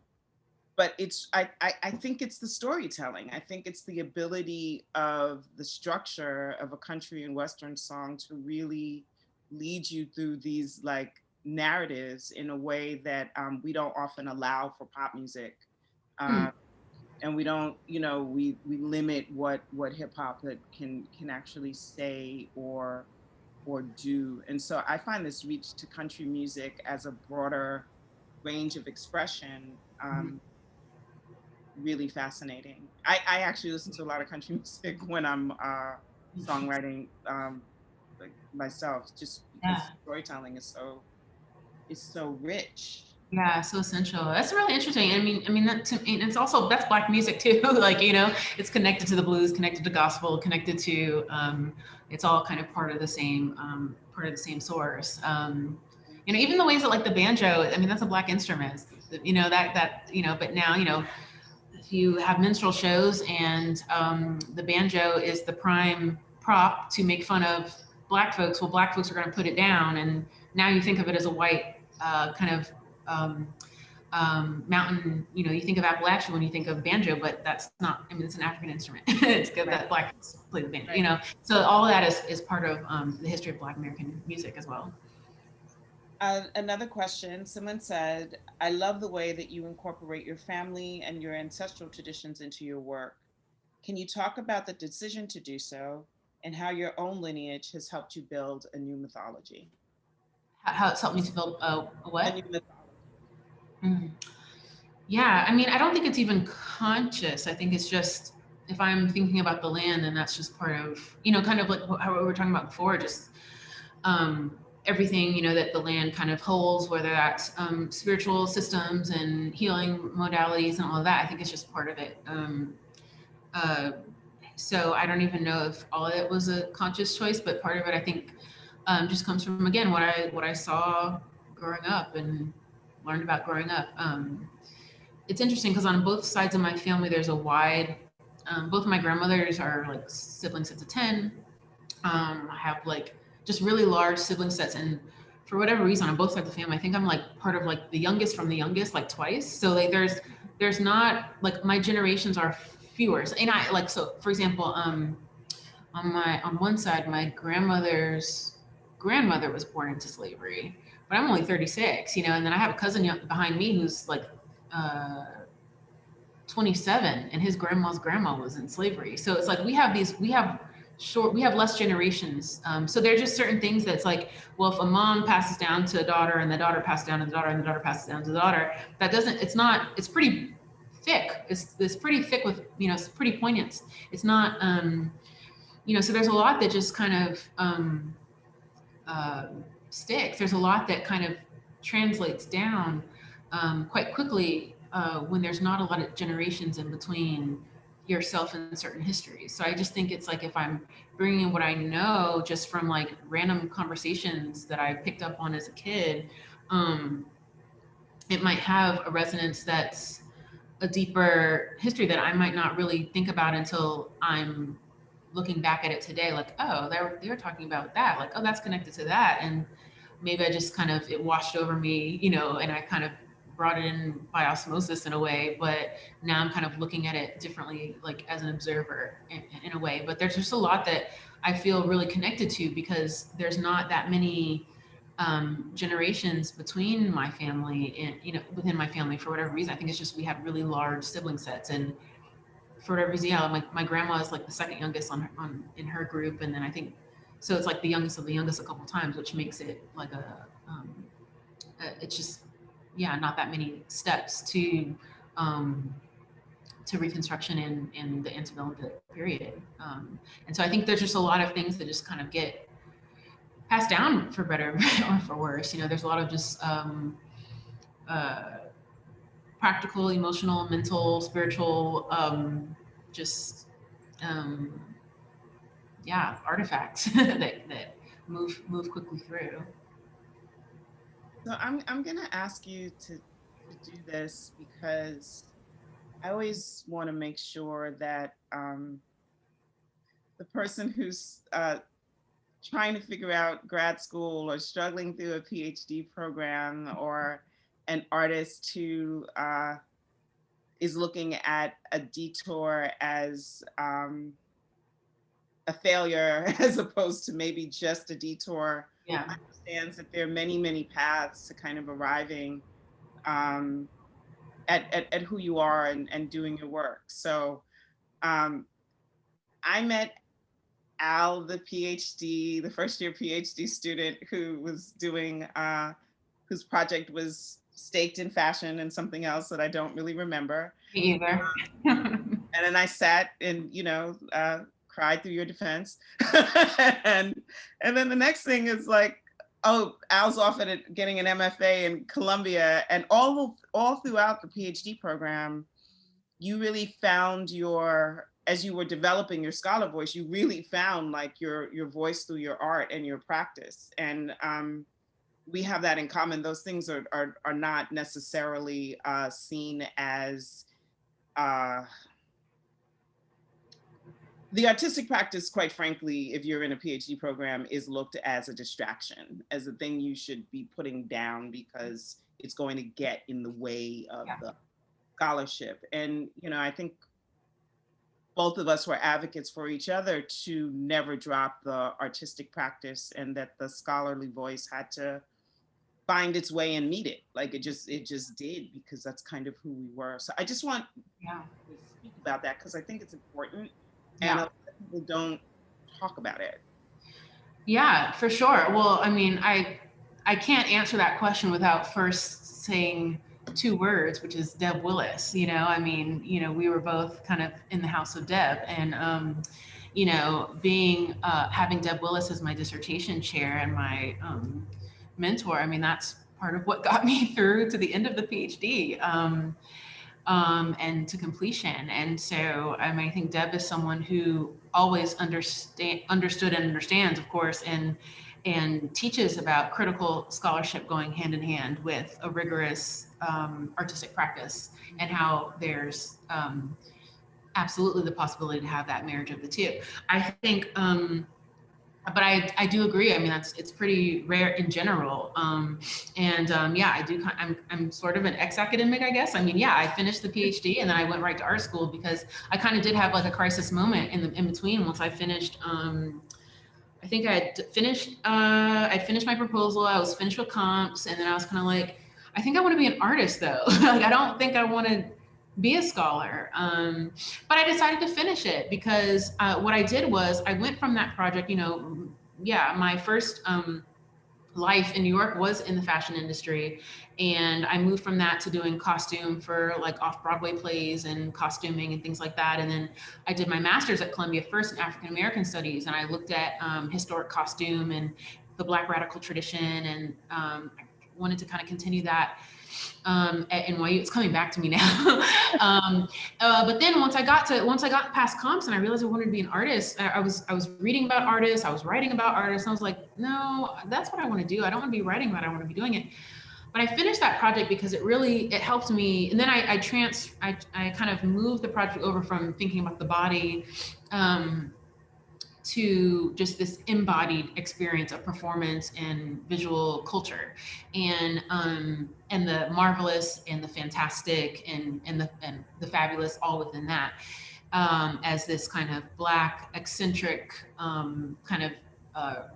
Speaker 3: but I think it's the storytelling. I think it's the ability of the structure of a country and Western song to really lead you through these like narratives in a way that we don't often allow for pop music.
Speaker 2: Hmm.
Speaker 3: And we don't, we limit what hip hop can actually say or do. And so I find this reach to country music as a broader range of expression really fascinating. I actually listen to a lot of country music when I'm songwriting like myself, just because
Speaker 2: Yeah.
Speaker 3: storytelling is so rich.
Speaker 2: Yeah, so essential. That's really interesting. I mean that to me, it's also that's Black music too. Like it's connected to the blues, connected to gospel, connected to. It's all kind of part of the same source. Even the ways that like the banjo. I mean, that's a Black instrument. But now if you have minstrel shows and the banjo is the prime prop to make fun of Black folks, well, Black folks are going to put it down, and now you think of it as a white kind of um, mountain. You think of Appalachia when you think of banjo, but that's not. I mean, it's an African instrument. It's good
Speaker 3: Right.
Speaker 2: that Black folks play the banjo.
Speaker 3: Right.
Speaker 2: So all of that is part of the history of Black American music as well.
Speaker 3: Another question, someone said, I love the way that you incorporate your family and your ancestral traditions into your work. Can you talk about the decision to do so and how your own lineage has helped you build a new mythology?
Speaker 2: How it's helped me to build a
Speaker 3: A
Speaker 2: what?
Speaker 3: new mythology.
Speaker 2: Mhm. Yeah, I mean, I don't think it's even conscious. I think it's just if I'm thinking about the land, then that's just part of, kind of like how we were talking about before, just everything, that the land kind of holds, whether that's spiritual systems and healing modalities and all of that. I think it's just part of it. Uh, so I don't even know if all of it was a conscious choice, but part of it, I think, just comes from, again, what I saw growing up and learned about growing up. It's interesting because on both sides of my family, there's a wide. Both of my grandmothers are like sibling sets of 10. I have like just really large sibling sets, and for whatever reason, on both sides of the family, I think I'm like part of like the youngest from the youngest, like twice. So like there's not like my generations are fewer, and I like so for example, on one side, my grandmother's grandmother was born into slavery, but I'm only 36, and then I have a cousin behind me who's like uh, 27, and his grandma's grandma was in slavery. So it's like we have less generations. So there are just certain things that's like, well, if a mom passes down to a daughter and the daughter passes down to the daughter and the daughter passes down to the daughter, that doesn't, it's not, it's pretty thick. It's pretty thick with, it's pretty poignant. It's not, so there's a lot that just kind of uh, sticks. There's a lot that kind of translates down quite quickly when there's not a lot of generations in between yourself and certain histories. So I just think it's like if I'm bringing in what I know just from like random conversations that I picked up on as a kid, um, it might have a resonance that's a deeper history that I might not really think about until I'm looking back at it today. Like, oh, they were talking about that. Like, oh, that's connected to that. And maybe I just kind of, it washed over me, and I kind of brought it in by osmosis in a way. But now I'm kind of looking at it differently, like as an observer in a way. But there's just a lot that I feel really connected to because there's not that many generations between my family and within my family for whatever reason. I think it's just we had really large sibling sets, and for whatever reason, yeah, my grandma is like the second youngest on in her group, and then I think so it's like the youngest of the youngest a couple times, which makes it like it's just not that many steps to reconstruction in the antebellum period, and so I think there's just a lot of things that just kind of get passed down for better or for worse. There's a lot of just uh, practical, emotional, mental, spiritual, just um, artifacts that move quickly through.
Speaker 3: So I'm gonna ask you to do this because I always want to make sure that the person who's trying to figure out grad school or struggling through a PhD program or an artist who is looking at a detour as a failure as opposed to maybe just a detour,
Speaker 2: Yeah.
Speaker 3: understands that there are many, many paths to kind of arriving at who you are and doing your work. So I met Al, the PhD, the first year PhD student who was doing, whose project was staked in fashion and something else that I don't really remember.
Speaker 2: Me either.
Speaker 3: And then I sat and, cried through your defense. and then the next thing is like, oh, Al's off at it, getting an MFA in Columbia. And all throughout the PhD program, you really found as you were developing your scholar voice, you really found like your voice through your art and your practice. And we have that in common. Those things are not necessarily seen as the artistic practice, quite frankly, if you're in a PhD program, is looked as a distraction, as a thing you should be putting down because it's going to get in the way of the scholarship. And, I think both of us were advocates for each other to never drop the artistic practice, and that the scholarly voice had to find its way and meet it. Like it just did, because that's kind of who we were. So I just want to speak about that because I think it's important. And a lot of people don't talk about it.
Speaker 2: Yeah, for sure. Well, I mean, I can't answer that question without first saying two words, which is Deb Willis. I mean, we were both kind of in the house of Deb, and having Deb Willis as my dissertation chair and my mentor. I mean, that's part of what got me through to the end of the PhD. And to completion. And so I think Deb is someone who always understood and understands, of course, and teaches about critical scholarship going hand in hand with a rigorous artistic practice, and how there's absolutely the possibility to have that marriage of the two. I think, but I do agree. I mean, it's pretty rare in general. Yeah, I do. I'm sort of an ex-academic, I guess. I mean, yeah, I finished the PhD and then I went right to art school because I kind of did have like a crisis moment in between. Once I finished, I think I'd finished my proposal. I was finished with comps, and then I was kind of like, I think I want to be an artist though. Like, I don't think I want to be a scholar. But I decided to finish it because what I did was I went from that project, my first life in New York was in the fashion industry. And I moved from that to doing costume for like off-Broadway plays and costuming and things like that. And then I did my master's at Columbia first in African-American studies. And I looked at historic costume and the Black radical tradition. And I wanted to kind of continue that at NYU. It's coming back to me now. But then once I got past comps and I realized I wanted to be an artist, I was reading about artists, I was writing about artists. And I was like, no, that's what I want to do. I don't want to be writing about it. I want to be doing it. But I finished that project because it helped me. And then I kind of moved the project over from thinking about the body to just this embodied experience of performance and visual culture, and the marvelous and the fantastic and the fabulous all within that, as this kind of Black eccentric kind of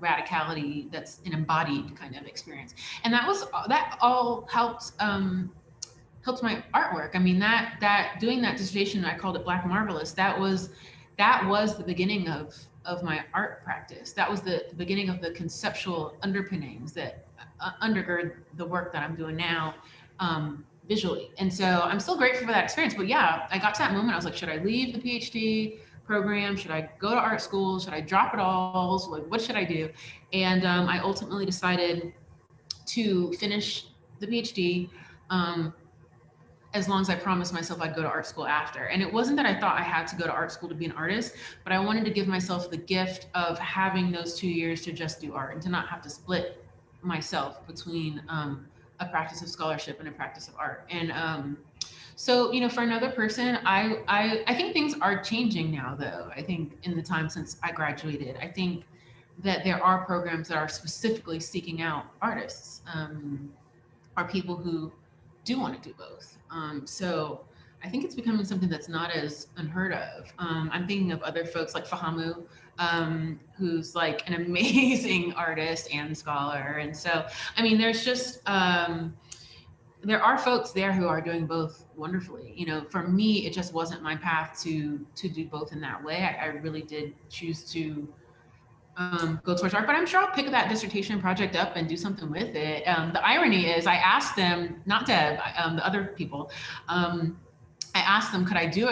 Speaker 2: radicality that's an embodied kind of experience. And that all helped my artwork. I mean, that doing that dissertation, I called it Black Marvelous. That was the beginning of my art practice. That was the beginning of the conceptual underpinnings that undergird the work that I'm doing now visually. And so I'm still grateful for that experience. But yeah, I got to that moment. I was like, should I leave the PhD program? Should I go to art school? Should I drop it all? So, like, what should I do? And I ultimately decided to finish the PhD. As long as I promised myself I'd go to art school after. And it wasn't that I thought I had to go to art school to be an artist, but I wanted to give myself the gift of having those 2 years to just do art and to not have to split myself between a practice of scholarship and a practice of art. And so, for another person, I think things are changing now, though. I think in the time since I graduated, I think that there are programs that are specifically seeking out artists, or people who do want to do both. So I think it's becoming something that's not as unheard of. I'm thinking of other folks like Fahamu, who's like an amazing artist and scholar. And so, I mean, there's just, there are folks there who are doing both wonderfully. You know, for me, it just wasn't my path to do both in that way. I really did choose to go towards art, but I'm sure I'll pick that dissertation project up and do something with it. The irony is I asked them, not Deb, the other people, I asked them, could I do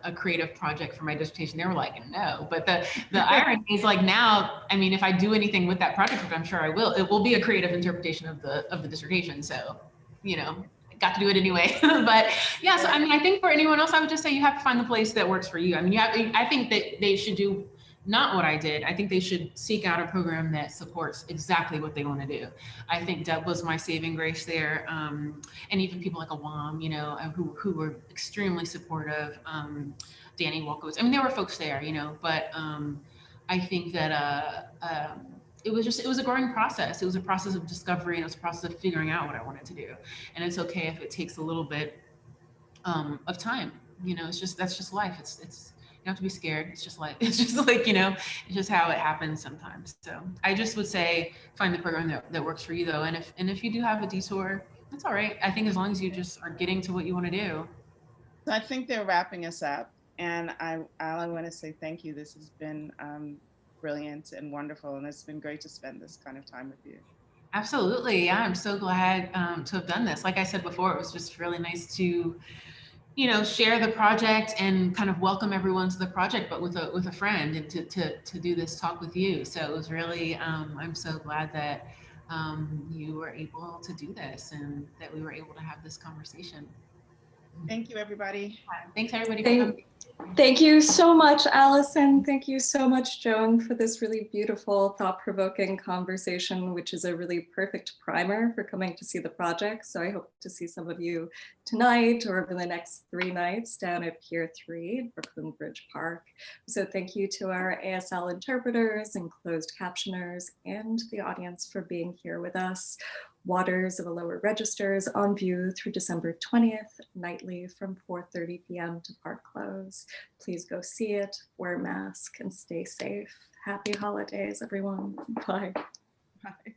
Speaker 2: a creative project for my dissertation? They were like, no. But the irony is like now, I mean, if I do anything with that project, which I'm sure I will, it will be a creative interpretation of the dissertation. So, you know, got to do it anyway. But yeah, so I mean, I think for anyone else, I would just say you have to find the place that works for you. I mean, I think that they should do not what I did. I think they should seek out a program that supports exactly what they want to do. I think Deb was my saving grace there. And even people like Awam, you know, who were extremely supportive. Danny Wolkowitz. I mean, there were folks there, you know, but I think that it was a growing process. It was a process of discovery, and it was a process of figuring out what I wanted to do. And it's okay if it takes a little bit of time. You know, that's just life. It's you don't have to be scared. It's just like, it's just like, you know, it's just how it happens sometimes. So I just would say, find the program that works for you though. And if you do have a detour, that's all right. I think as long as you just are getting to what you want to do.
Speaker 3: So I think they're wrapping us up. And I want to say thank you. This has been brilliant and wonderful. And it's been great to spend this kind of time with you.
Speaker 2: Absolutely. Yeah, I'm so glad to have done this. Like I said before, it was just really nice to, you know, share the project and kind of welcome everyone to the project, but with a friend, and to do this talk with you. So it was really, I'm so glad that you were able to do this and that we were able to have this conversation.
Speaker 3: Thank you, everybody.
Speaker 2: Thanks, everybody, for coming.
Speaker 1: Thank you so much, Allison. Thank you so much, Joan, for this really beautiful, thought-provoking conversation, which is a really perfect primer for coming to see the project. So I hope to see some of you tonight or over the next 3 nights down at Pier 3, Brooklyn Bridge Park. So thank you to our ASL interpreters and closed captioners and the audience for being here with us. Waters of the Lower Registers on view through December 20th, nightly from 4:30 p.m. to park close. Please go see it, wear a mask, and stay safe. Happy holidays, everyone. Bye.
Speaker 3: Bye.